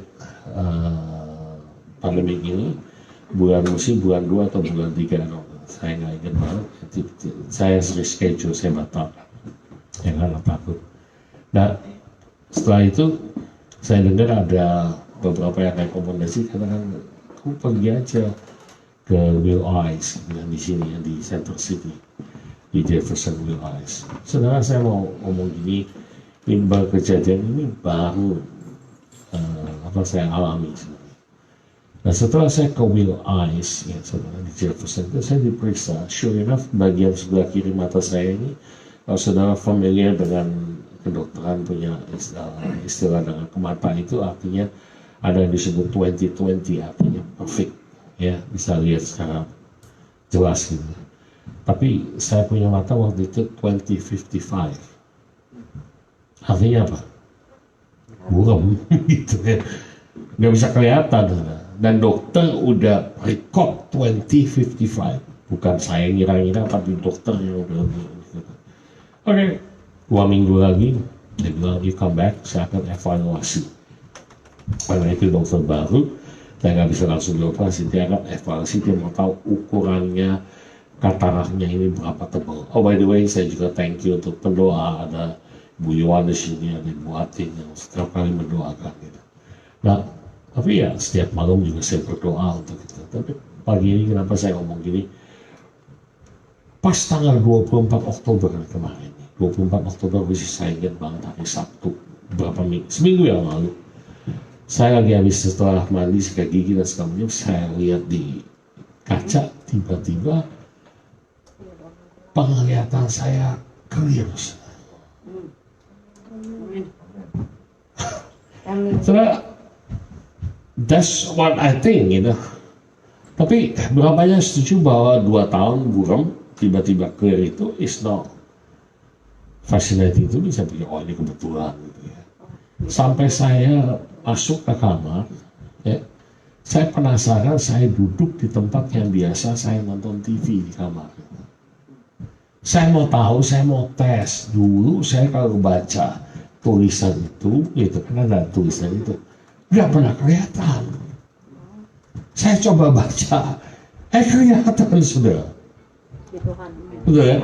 pandemi ini bulan 2 atau bulan 3, saya nggak ingat banget. Saya reschedule, saya batalkan, ya karena takut. Nah setelah itu saya dengar ada beberapa yang rekomendasi, katakan pergi aja ke Will Eyes yang di sini, yang di Center City, di Jefferson Will Eyes. Saudara, saya mau ngomong gini, kejadian ini baru saya alami sebenarnya. Nah setelah saya ke Will Eyes, ya saudara, di Jefferson itu saya diperiksa. Sure enough, bagian sebelah kiri mata saya ini, kalau saudara familiar dengan kedokteran punya istilah dengan kemata itu, artinya ada yang disebut 20/20, artinya perfect, ya bisa lihat secara jelas gitu. Tapi saya punya mata waktu itu 20/55, artinya apa? Buram gitu ya, nggak bisa kelihatan. Dan dokter udah record 20/55, bukan saya ngira-ngira, tapi dokter yang udah gitu. Oke, 2 minggu lagi dia bilang you come back, saya akan evaluasi. Karena itu dokter baru, saya nggak bisa langsung dioperasi, dia akan evaluasi, dia mau tahu ukurannya, kataraknya ini berapa tebal. Oh by the way, saya juga thank you untuk pendoa, ada Bu Yohan di sini, ada Ibu Atin yang setiap kali mendoakan gitu. Nah, tapi ya setiap malam juga saya berdoa untuk itu. Tapi pagi ini kenapa saya ngomong gini? Pas tanggal 24 Oktober kemarin, 24 Oktober bisa saya ingat banget, hari Sabtu, seminggu yang lalu. Saya lagi habis setelah mandi, sikat gigi dan segala macam, saya lihat di kaca, tiba-tiba penglihatan saya clear. So that's what I think, you know. Tapi berapa yang setuju bahwa 2 tahun buram tiba-tiba clear itu is not fascinating, itu bisa pikir oh ini kebetulan gitu ya. Sampai saya masuk ke kamar, ya, saya penasaran, saya duduk di tempat yang biasa saya nonton TV di kamar. Saya mau tahu, saya mau tes. Dulu saya kalau baca tulisan itu kan ada tulisan itu, nggak pernah kelihatan. Saya coba baca, kelihatan sudah. Betul ya?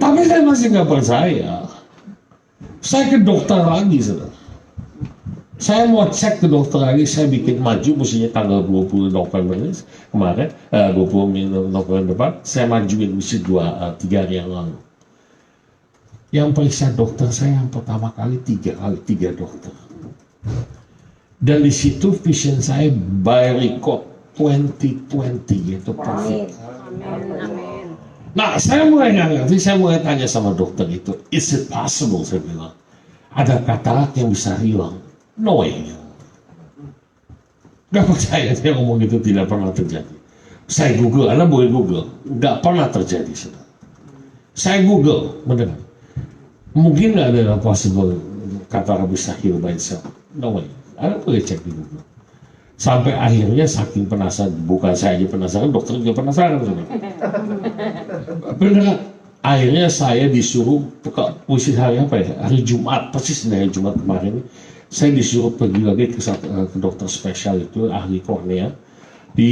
Tapi saya masih nggak percaya. Saya ke dokter lagi, saudara. Saya mau cek ke dokter lagi, saya bikin maju, mestinya tanggal 20 November ini, kemarin, 20 November depan, saya majuin mesti 3 hari yang lalu. Yang periksa dokter saya yang pertama kali 3 dokter. Dan di situ vision saya by record 2020 itu perfect. Nah, saya mulai nggak ngerti, saya mulai tanya sama dokter itu, is it possible, saya bilang, ada katarak yang bisa hilang? No way. Gak percaya saya ngomong itu tidak pernah terjadi. Saya Google, Anda boleh Google, gak pernah terjadi. Saudara. Saya Google, beneran. Mungkin gak ada possible katarak bisa heal by itself. No way. Anda boleh cek di Google. Sampai akhirnya saking penasaran, bukan saya aja penasaran, dokter juga penasaran. Beneran. Akhirnya saya disuruh, posisi hari apa ya? Hari Jumat, persis dari Jumat kemarin. Saya disuruh pergi lagi ke dokter spesial itu, ahli kornea. Di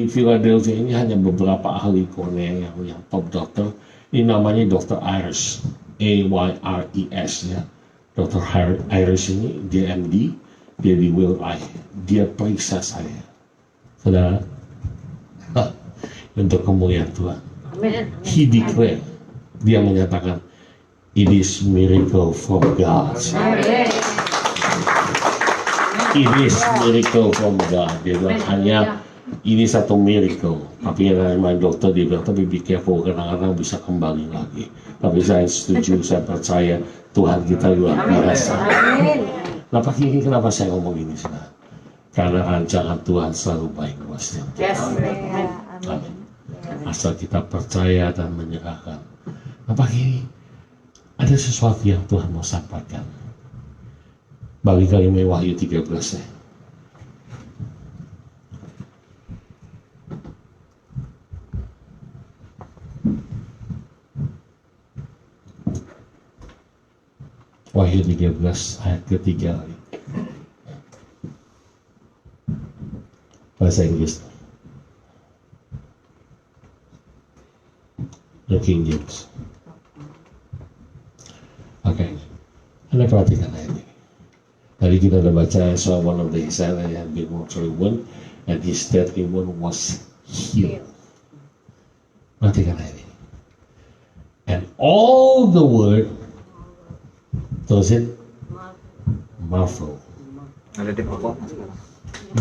Philadelphia ini hanya beberapa ahli kornea yang top dokter. Ini namanya Dr. Ayres, A-Y-R-E-S ya. Dr. Ayres ini, dia MD, dia di Will Eye. Dia periksa saya. Saudara, untuk kemuliaan Tuhan. He declared, dia menyatakan, it is miracle from God. It is miracle from God. Dia bilang hanya ini satu miracle. Tapi yang namanya dokter dia bilang, tapi be careful, kadang-kadang bisa kembali lagi. Tapi saya setuju, saya percaya Tuhan kita luar biasa. Nah, pagi ini kenapa saya ngomong ini, saudara? Karena rancangan Tuhan selalu baik buat setiap kita. Amin. Asal kita percaya dan menyerahkan. Nah, pagi ini ada sesuatu yang Tuhan mau sampaikan. Bagi kalimat Wahyu 13 ya. Wahyu 13 ayat ketiga lagi. Bahasa Inggris. The King James. Oke. Anda perhatikan ayat ini. Tadi kita sudah baca, so one of the Israelites had been mortally wounded, and his deadly wound was healed. Perhatikan ayat ini. And all the word, does it marvel? Ada di pokok.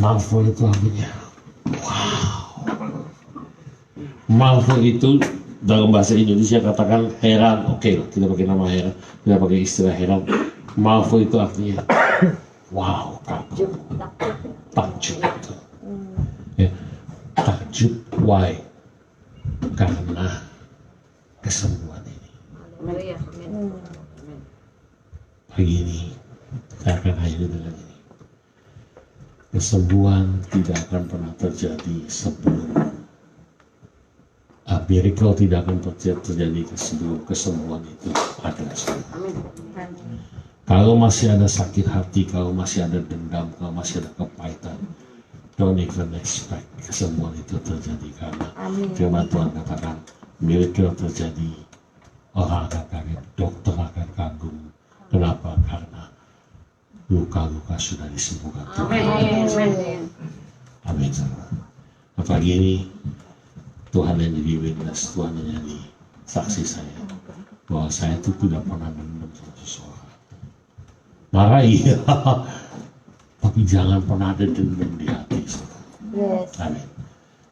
Marvel itu artinya, wow. Marvel itu dalam bahasa Indonesia katakan heran, oke, kita pakai nama heran, kita pakai istilah heran. Marvel itu artinya wow, takjub. Ya, takjub, why? Karena kesembuhan ini. Pagi ini saya akan akhiri dengan ini. Kesembuhan tidak akan pernah terjadi sebelum miracle tidak akan terjadi sebelum kesembuhan itu ada. Kalau masih ada sakit hati, kalau masih ada dendam, kalau masih ada kepahitan, don't even expect kesembuhan itu terjadi, karena firman Tuhan katakan miracle terjadi, orang akan kaget, dokter akan kagum. Kenapa? Karena luka-luka sudah disembuhkan Tuhan. Amin. Pagi ini Tuhan yang jadi witness, Tuhan yang jadi saksi saya bahwa saya itu tidak pernah dendam sama seseorang. Marah iya, tapi jangan pernah ada dendam di hati. Amin.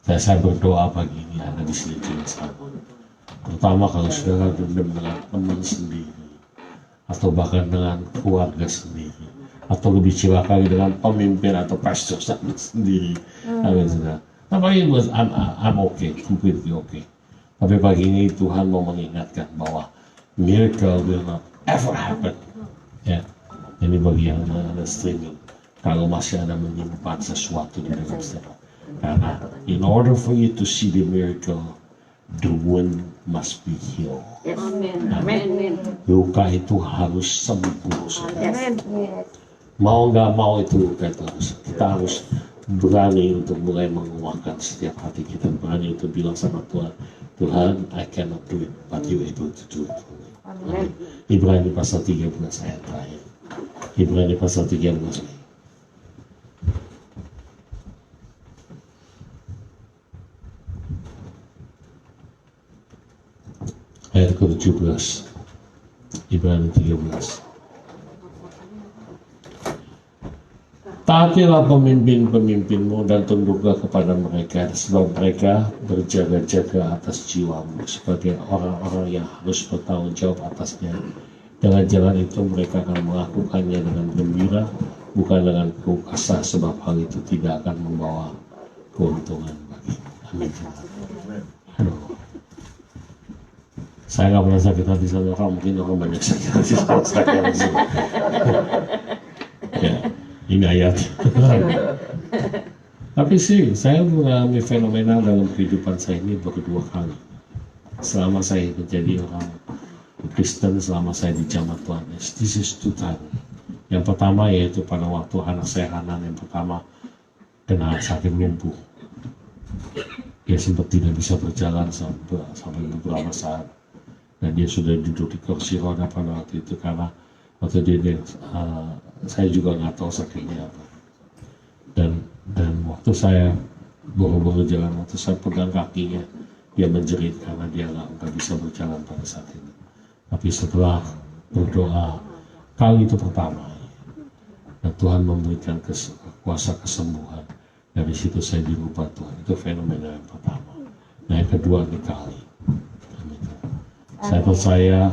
Saya berdoa pagi ini ada di sini juga sama. Terutama kalau saudara dendam dengan teman sendiri, atau bahkan dengan keluarga sendiri, atau lebih celaka dengan pemimpin atau pastor sendiri. Amin, saudara. Tapi I'm okay, completely okay. Tapi pagi ini Tuhan mau mengingatkan bahwa miracle will not ever happen. Ya, ini bagi yang ada streaming. Kalau masih ada menyimpan sesuatu di dalam saudara. Karena in order for you to see the miracle, the wound must be healed. Amin. Amin. Luka itu harus sembuh. Amin. Mau nggak mau itu luka itu kita harus berani untuk mulai menguatkan setiap hati kita, berani untuk bilang sama Tuhan, Tuhan, I cannot do it, but you able to do it. Amin. Ibrani pasal 13 ayat terakhir. Ibrani pasal 13. Ayat ke-17. Ibrani 13. Taatilah pemimpin-pemimpinmu dan tunduklah kepada mereka, sebab mereka berjaga-jaga atas jiwamu sebagai orang-orang yang harus bertanggung jawab atasnya. Dengan jalan itu mereka akan melakukannya dengan gembira, bukan dengan keluh kesah, sebab hal itu tidak akan membawa keuntungan bagi. Amin. Aduh. Saya nggak pernah sakit hati sama orang, mungkin orang banyak sakit hati sama saya. Ya. Ini ayat. Tapi sih, saya mengalami fenomena dalam kehidupan saya ini berdua kali. Selama saya menjadi orang Kristen, selama saya di jamaat Tuhan. This is two times. Yang pertama yaitu pada waktu anak saya Hanan yang pertama kena sakit lumpuh. Dia sempat tidak bisa berjalan sampai beberapa saat. Dan dia sudah duduk di kursi roda pada waktu itu karena waktu dia saya juga nggak tahu sakitnya apa. Dan waktu saya baru jalan, waktu saya pegang kakinya, dia menjerit karena dia nggak bisa berjalan pada saat itu. Tapi setelah berdoa kali itu pertama, dan Tuhan memberikan kuasa kesembuhan, dari situ saya dirubah Tuhan. Itu fenomena yang pertama. Nah yang kedua ini kali. Saya percaya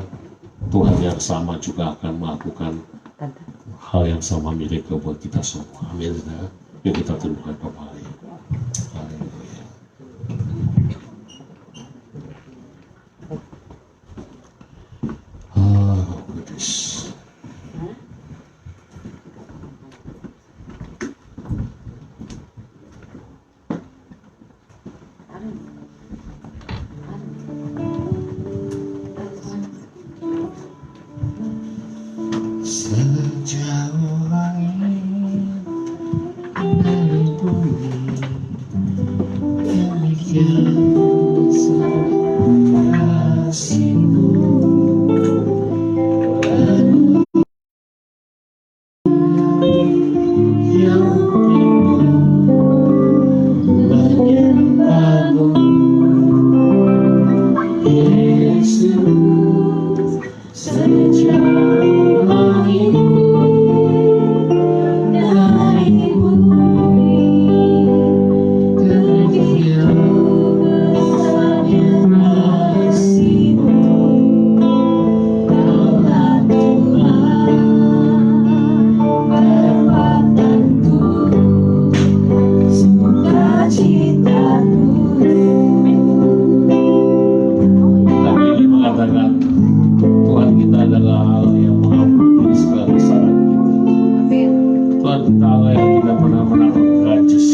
Tuhan yang sama juga akan melakukan hal yang sama miracle buat kita semua. Amin. Yuk kita tundukkan kepala. Haleluya. Kudus. Sejauh langit dari bumi, demikian kasih-Mu. Yang menyembah-Mu, Yesus, sejauh langit dari bumi, demikian kasih-Mu. Daulah Tuhan, kekuatanku, sukacitaku. Kami ini mengatakan Tuhan kita adalah Allah yang mengampuni segala kesalahan kita. Tuhan kita Allah yang tidak pernah menaruh grudges.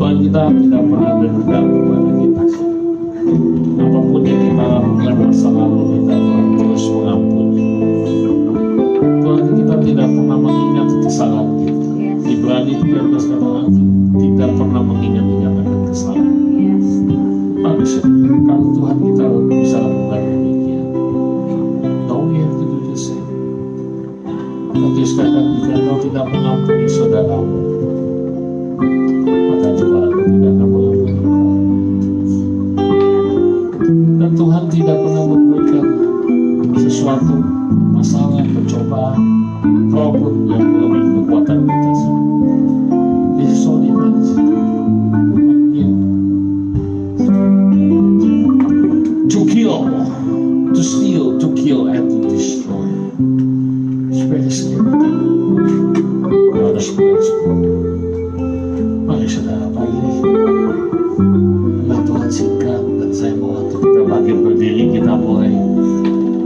Tuhan kita tidak pernah dendam kepada kita. Apapun yang kita lakukan masa lalu kita, Tuhan terus mengampuni. Tuhan kita tidak pernah mengingat kesalahan kita. Ibrani 13 katakan tidak pernah mengingat-ingat akan kesalahan. Bagus ya, kalau Tuhan kita bisa lakukan demikian. Don't we have to do the same? Nanti sekarang jika engkau tidak mengampuni saudaramu, maka juga aku tidak akan mengampuni engkau. Dan Tuhan tidak pernah memberikan sesuatu masalah, pencobaan, problem yang melebihi kekuatan kita. This is all it means. To kill, to steal, to kill, and to destroy. It's very scary. God is merciful. Mari saudara pagi ini, biar Tuhan singkat dan saya mau untuk kita bangkit berdiri, kita mulai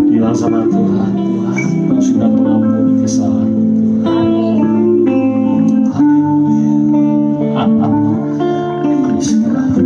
bilang sama Tuhan, Tuhan, Kau sudah mengampuni kesalahan. Haleluya. Praise God.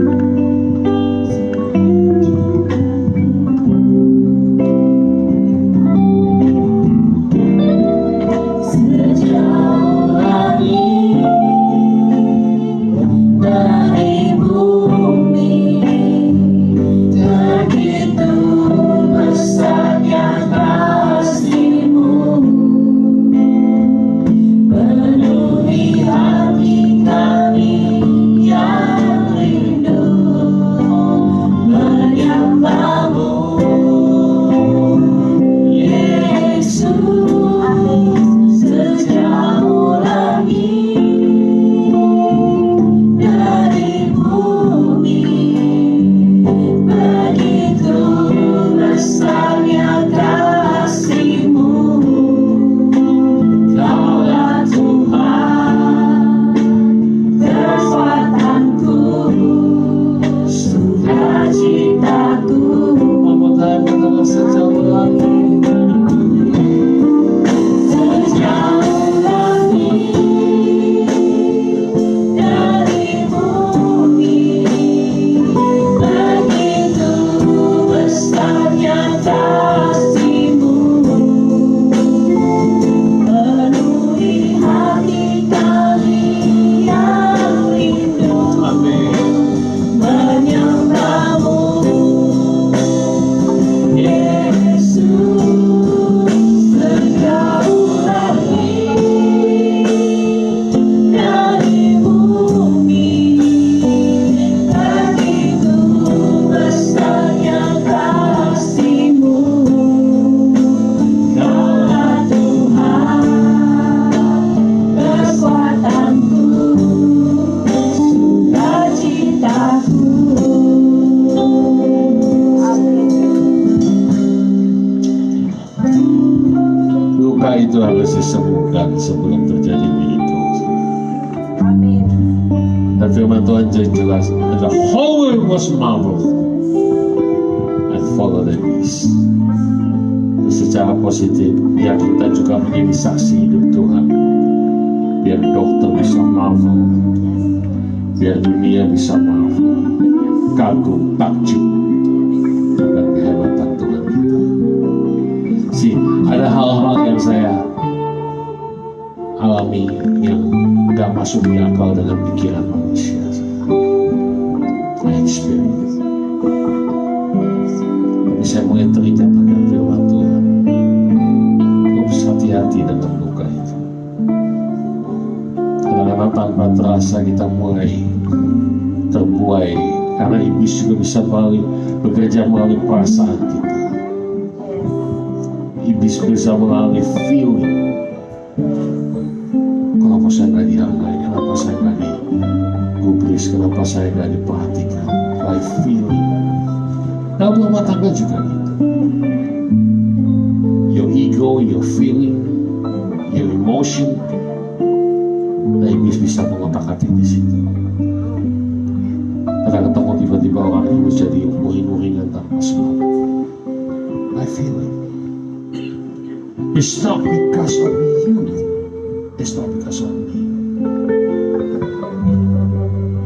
itu harus disembuhkan sebelum terjadi miracle. Dan firman Tuhan jelas, the whole world was marveled and followed the beast. Secara positif, biar kita juga menjadi saksi hidup Tuhan. Biar dokter bisa marvel, biar dunia bisa marvel, kagum, takjub akan kehebatan Tuhan kita. Ada hal-hal yang saya alami yang gak masuk di akal dengan pikiran manusia. I experience. Tapi saya mulai teringat akan firman Tuhan. Harus hati-hati dengan luka itu. Kadang-kadang tanpa terasa kita mulai terbuai, karena iblis juga bisa bekerja melalui perasaan kita. Iblis bisa melalui feeling. Kenapa saya gak dihargai? Kenapa saya gak digubris? Kenapa saya gak diperhatikan? By feeling. Dalam rumah tangga juga gitu. Your ego, your feeling, your emotion. Nah, iblis bisa mengotak-atik di situ. Kadang ketemu tiba-tiba orang itu jadi uring-uringan tanpa sebab. By feeling. It's not because of you. It's not because of me.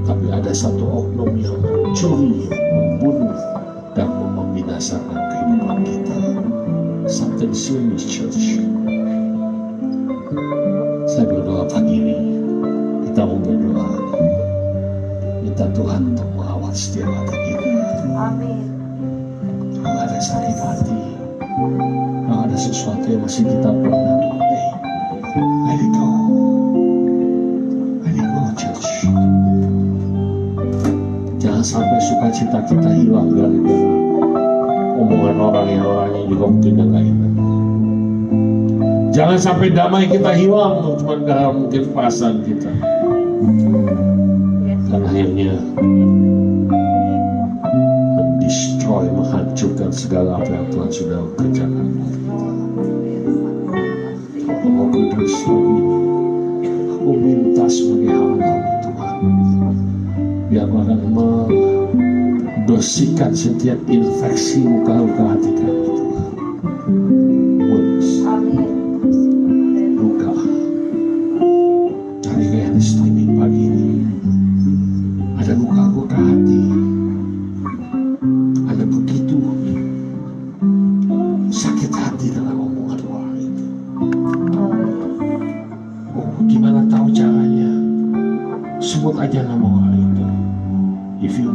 Tapi ada satu oknum yang mencuri, membunuh, dan membinasakan kehidupan kita. Something serious, church. Saya berdoa pagi ini. Kita mau berdoa. Minta Tuhan untuk merawat setiap hati kita. Amin. Kalau ada sakit hati, kalau ada sesuatu yang masih kita pendam, let it go. Let it go, church. Jangan sampai sukacita kita hilang gara-gara omongan orang yang juga mungkin gak ingat. Jangan sampai damai kita hilang cuma gara mungkin perasaan kita. Dan akhirnya mendestroy, menghancurkan segala apa yang Tuhan sudah kerjakan. Mau kudus lagi, aku minta sebagai hamba Tuhan, biar akan membersihkan setiap infeksi luka-luka hati kami Tuhan. Luka dari yang streaming pagi ini, ada luka-luka hati, ada begitu sakit hati dengan omongan orang itu. Gimana tahu caranya? Sebut aja nama orang itu.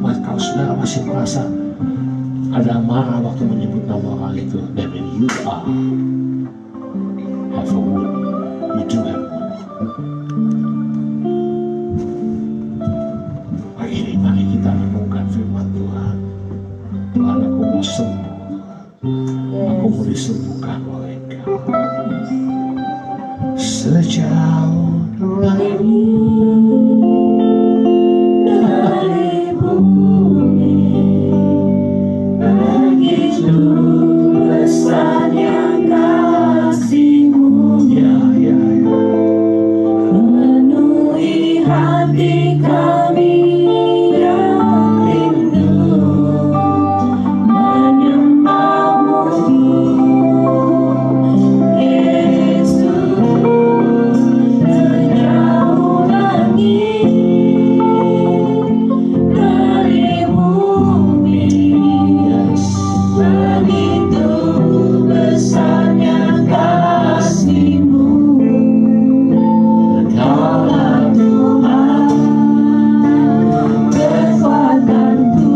Kalau saudara masih merasa ada marah waktu menyebut nama orang itu, that means you have a wound. You do have one. Pagi ini mari kita renungkan firman Tuhan. Tuhan, aku mau sembuh. Aku mau disembuhkan oleh Engkau. Sejauh dari bumi, begitu besarnya kasih-Mu, memenuhi hati kami yang rindu menyembah-Mu, Yesus. Sejauh langit dari bumi, begitu besarnya kasih-Mu. Engkaulah Tuhan, kekuatanku,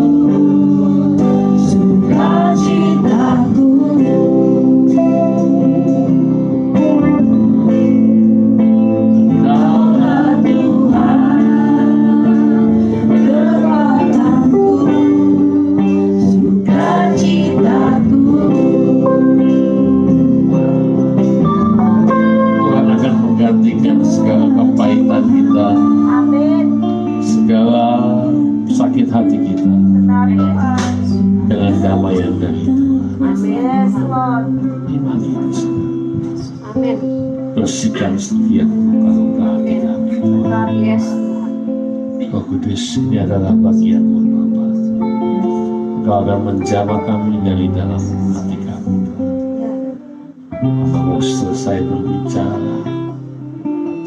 sukacitaku. Engkaulah Tuhan, kekuatanku, sukacitaku. bersihkan setiap luka-luka hati kami. Yes. Roh Kudus, ini adalah bagian-Mu Bapa. Engkau akan menjamah kami dari dalam hati kami. Engkau selesai berbicara.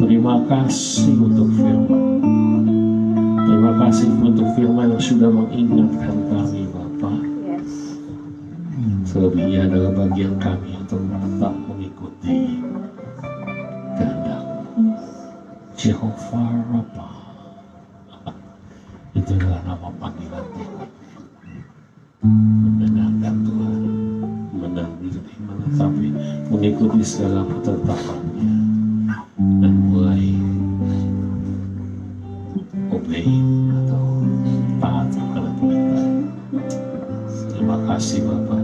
Terima kasih untuk firman. Terima kasih untuk firman yang sudah mengingatkan kami Bapa. Yes. Selebihnya adalah bagian kami untuk tetap mengikuti kehendak-Mu. Jehovah Rabbah. Itu adalah nama panggilan Tuhan. Mendengarkan Tuhan, menetapi, mengikuti segala ketetapan-Nya, dan mulai obey atau taat kepada perintah. Terima kasih Bapa.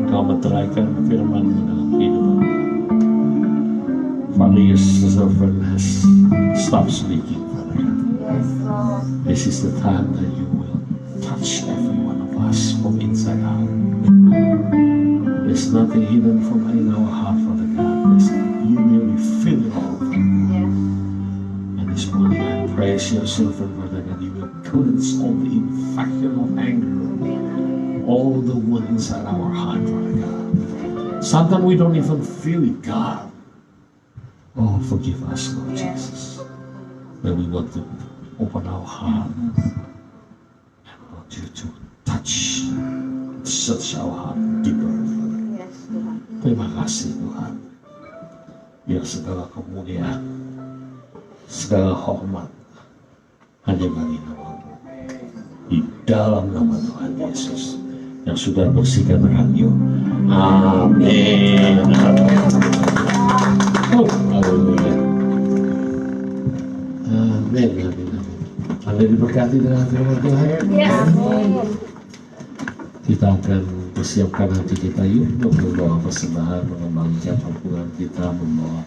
Engkau meteraikan firman-Mu dalam kehidupan. Father, your servant has stopped speaking, Father God. Yes, Lord. This is the time that you will touch every one of us from inside out. There's nothing hidden from in our heart, Father God. You will refill it all. Yes. And this morning I praise your servant, Father God. You will cleanse all the infection of anger, all the wounds in our heart, Father God. Sometimes we don't even feel it, God. Oh, forgive us, Lord Jesus. When we want to open our heart and want you to touch, search our heart deeper. Yes, Tuhan. Terima kasih Tuhan. Biar segala kemuliaan, segala hormat hanya bagi nama-Mu. Di dalam nama Tuhan Yesus yang sudah bersihkan radio. Amin. Oh, haleluya. Amin, amin, amin. Anda diberkati dengan firman Tuhan. Yes. Kita akan persiapkan hati kita yuk untuk membawa persembahan, mengembangkan hubungan kita, membawa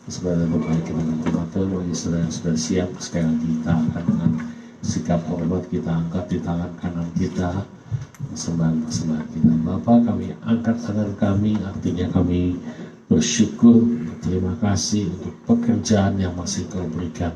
persembahan berbagi dengan Tuhan. Bagi saudara yang sudah siap, sekali lagi kita akan dengan sikap hormat kita angkat di tangan kanan kita persembahan kita. Bapa, kami angkat tangan kami, artinya kami bersyukur, terima kasih untuk pekerjaan yang masih Kau berikan.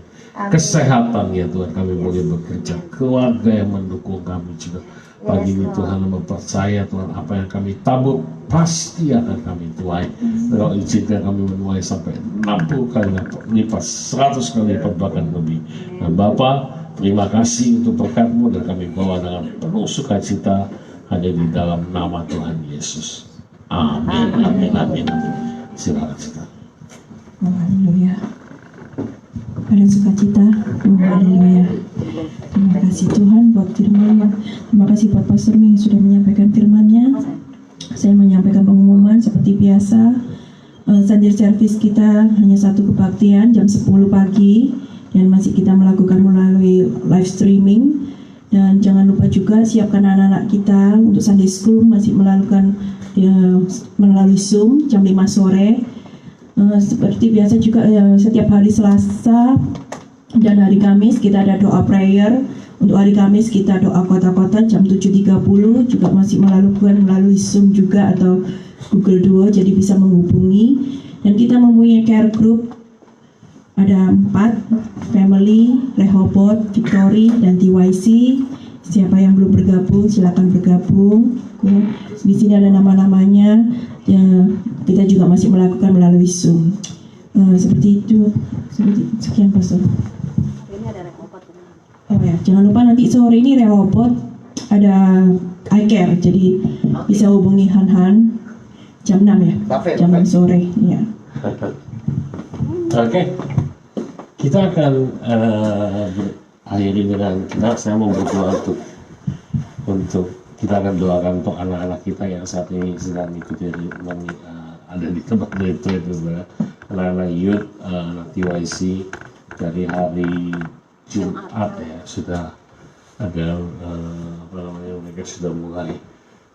Kesehatan ya Tuhan, kami boleh bekerja, keluarga yang mendukung kami juga. Pagi ini Tuhan mempercaya Tuhan apa yang kami tabur pasti akan kami tuai. Kalau izinkan kami menuai sampai 60 kali lipat, 100 kali lipat bahkan lebih. Dan Bapa, terima kasih untuk berkat-Mu dan kami bawa dengan penuh sukacita hanya di dalam nama Tuhan Yesus. Amin, amin, amin, amin. Silakan kita. Oh, haleluya. Pada sukacita. Oh, haleluya. Terima kasih Tuhan buat firman-Nya. Terima kasih buat Pastor Mi yang sudah menyampaikan firman-Nya. Saya menyampaikan pengumuman seperti biasa. Sunday service kita hanya satu kebaktian jam 10 pagi dan masih kita melakukan melalui live streaming. Dan jangan lupa juga siapkan anak-anak kita untuk Sunday School masih melakukan melalui Zoom jam 5 sore. Seperti biasa juga setiap hari Selasa dan hari Kamis kita ada doa prayer. Untuk hari Kamis kita doa kota-kota jam 7.30 juga masih melakukan melalui Zoom juga atau Google Duo, jadi bisa menghubungi. Dan kita mempunyai care group ada 4, Family, Rehoboth, Victory, dan TYC. Siapa yang belum bergabung silakan bergabung. Di sini ada nama-namanya. Ya, kita juga masih melakukan melalui Zoom. Seperti itu. Sekian Pastor. Ini ada Rehoboth. Oh ya, jangan lupa nanti sore ini Rehoboth ada iCare, jadi bisa hubungi Han jam 6 ya. Jam 6 sore. Ya. Oke. Kita akan akhiri dengan saya mau berdoa untuk kita akan doakan untuk anak-anak kita yang saat ini sedang mengikuti ada di tempat itu anak-anak youth, anak TYC dari hari Jumat ya sudah ada mereka sudah mulai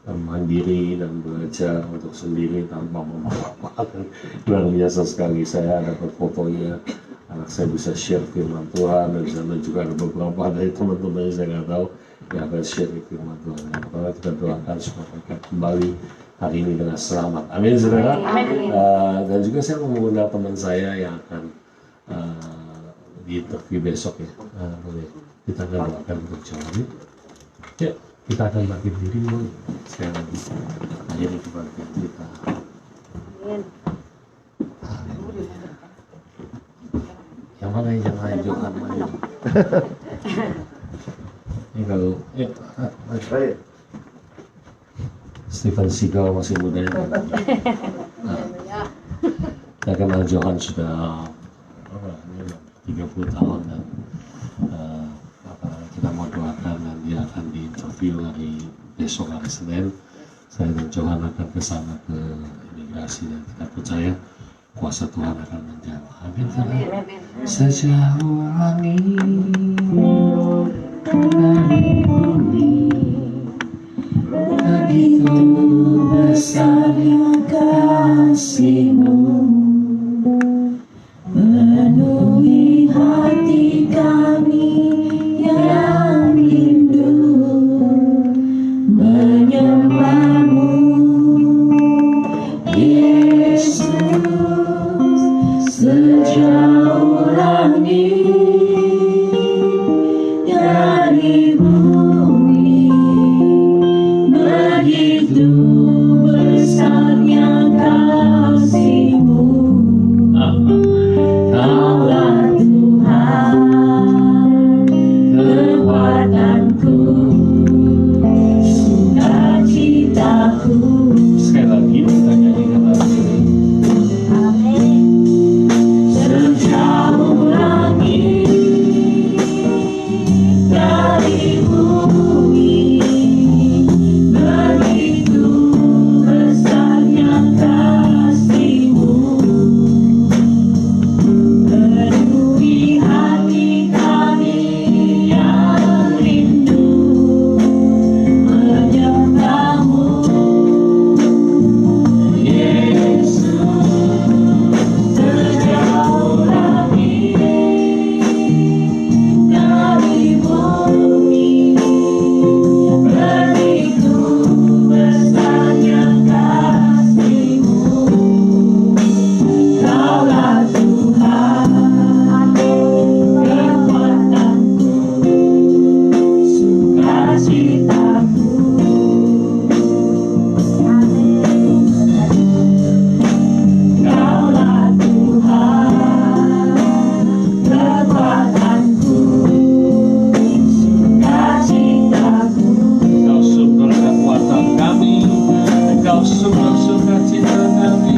mandiri dan belajar untuk sendiri tanpa memakan. Luar biasa sekali, saya dapat fotonya, anak saya bisa share firman Tuhan, dan di sana juga ada beberapa dari teman-teman yang saya nggak tahu yang akan share firman Tuhan. Pertama kita doakan supaya mereka kembali hari ini dengan selamat. Amin, saudara. Dan juga saya mau mengundang teman saya yang akan di interview besok ya. Boleh kita akan doakan untuk Johan. Ya, kita akan bangkit diri dulu. Sekali lagi, akhirnya kebangkitan kita. Amin. Yang mana yang lain Johan mana? Ini kalau, Steven Seagal masih muda. Saya kenal Johan sudah 30 tahun dan kita mau doakan dan dia akan diinterview hari besok hari Senin. Saya dan Johan akan ke sana ke imigrasi dan kita percaya kuasa Tuhan akan menjawab. Amin. Sejauh langit dari bumi, begitu besarnya kasih-Mu, penuhi hati kami yang rindu menyembah-Mu, Yesus. Sejauh langit dari bumi, begitu besarnya kasih-Mu. Kaulah Tuhan, kekuatanku, sukacitaku. Sekali lagi kita nyanyikan lagu ini. Sejauh langit dari bumi, begitu besarnya kasih-Mu, penuhi hati kami yang rindu menyembah-Mu, Yesus. Sejauh langit dari bumi, begitu besarnya kasih-Mu. Kaulah Tuhan, kekuatanku, sukacitaku. Kaulah Tuhan, kekuatanku, sukacitaku. Engkau sumber kekuatan kami, Engkau sumber sukacita kami.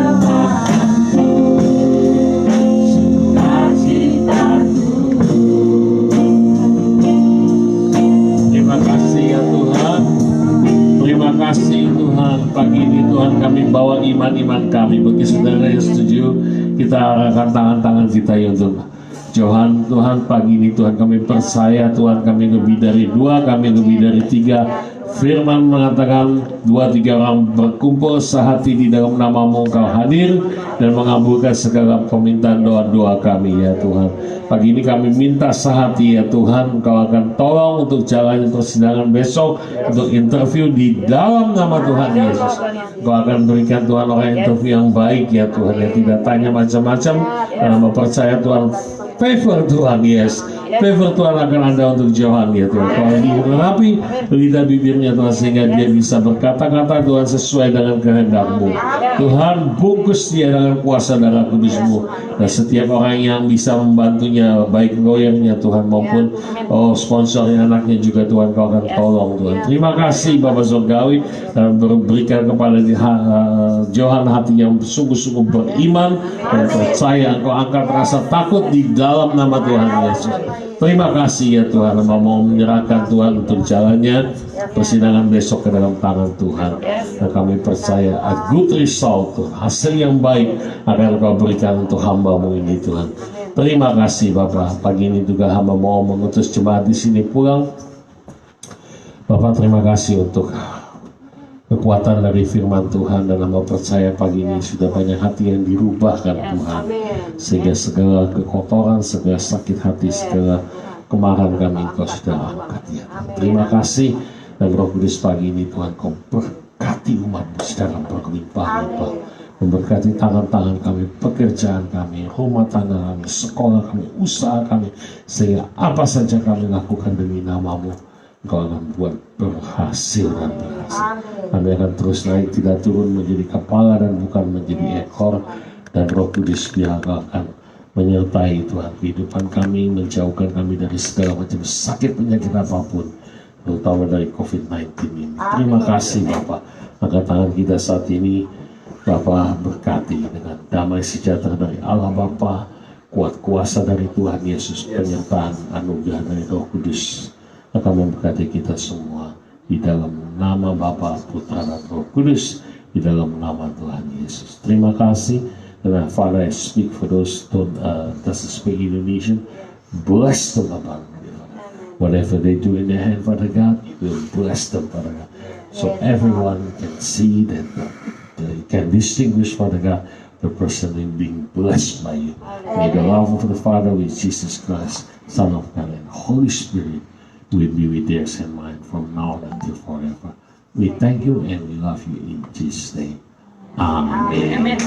Kekuatanku, sukacitaku. Terima kasih ya Tuhan. Terima kasih Tuhan. Pagi ini Tuhan kami bawa iman-iman kami. Bagi saudara yang setuju, kita angkat tangan-tangan kita ya untuk Johan. Tuhan pagi ini Tuhan kami percaya Tuhan kami lebih dari 2, kami lebih dari 3. Firman mengatakan 2-3 orang berkumpul sehati di dalam nama-Mu, Engkau hadir dan mengabulkan segala permintaan doa-doa kami ya Tuhan. Pagi ini kami minta sehati ya Tuhan, Engkau akan tolong untuk jalannya persidangan besok, untuk interview di dalam nama Tuhan Yesus. Engkau akan berikan Tuhan orang interview yang baik ya Tuhan, yang tidak tanya macam-macam, karena mempercaya Tuhan. Favor Tuhan, yes. Favor Tuhan akan ada untuk Johan ya Tuhan. Tuhan dilengkapi lidah bibirnya Tuhan, sehingga dia bisa berkata-kata Tuhan sesuai dengan kehendak-Mu. Tuhan bungkus dia dengan kuasa darah kudus-Mu, dan setiap orang yang bisa membantunya, baik lawyernya Tuhan maupun sponsornya, anaknya juga Tuhan, Kau akan tolong Tuhan. Terima kasih Bapak Surgawi, dan berikan kepada Johan hati yang sungguh-sungguh beriman dan percaya. Engkau angkat rasa takut di dalam nama Tuhan Yesus. Terima kasih ya Tuhan, mau menyerahkan Tuhan untuk jalannya persidangan besok ke dalam tangan Tuhan. Dan kami percaya a good result, hasil yang baik akan Kau berikan untuk hamba-Mu ini Tuhan. Terima kasih Bapak. Pagi ini juga hamba mau mengutus jemaat di sini pulang. Bapak terima kasih untuk kekuatan dari firman Tuhan, dan hamba percaya pagi ini sudah banyak hati yang dirubahkan Tuhan, sehingga segala kekotoran, segala sakit hati, segala kemarahan kami Engkau sudah angkat ya. Terima kasih, dan Roh Kudus pagi ini Tuhan Kau berkati umat-Mu secara berlimpah-limpah, memberkati tangan-tangan kami, pekerjaan kami, rumah tangga kami, sekolah kami, usaha kami, sehingga apa saja kami lakukan demi nama-Mu, Engkau akan buat berhasil dan berhasil. Kami akan terus naik, tidak turun, menjadi kepala dan bukan menjadi ekor, dan Roh Kudus Dia akan menyertai Tuhan kehidupan kami, menjauhkan kami dari segala macam sakit penyakit apapun, terutama dari COVID-19 ini. Terima kasih Bapak, angkat tangan kita saat ini, Bapak berkati dengan damai sejahtera dari Allah Bapa, kuat kuasa dari Tuhan Yesus, penyertaan anugerah dari Roh Kudus akan memberkati kita semua, di dalam nama Bapa, Putra dan Roh Kudus, di dalam nama Tuhan Yesus. Terima kasih. And Father, I speak for those who doesn't speak Indonesian. Bless them abundantly. Whatever they do in their hand, Father God, you will bless them, Father God. So everyone can see that they can distinguish, Father God, the person in being blessed by you. May the love of the Father with Jesus Christ, Son of God, and Holy Spirit will be with theirs and mine from now until forever. We thank you and we love you in Jesus' name. Amen.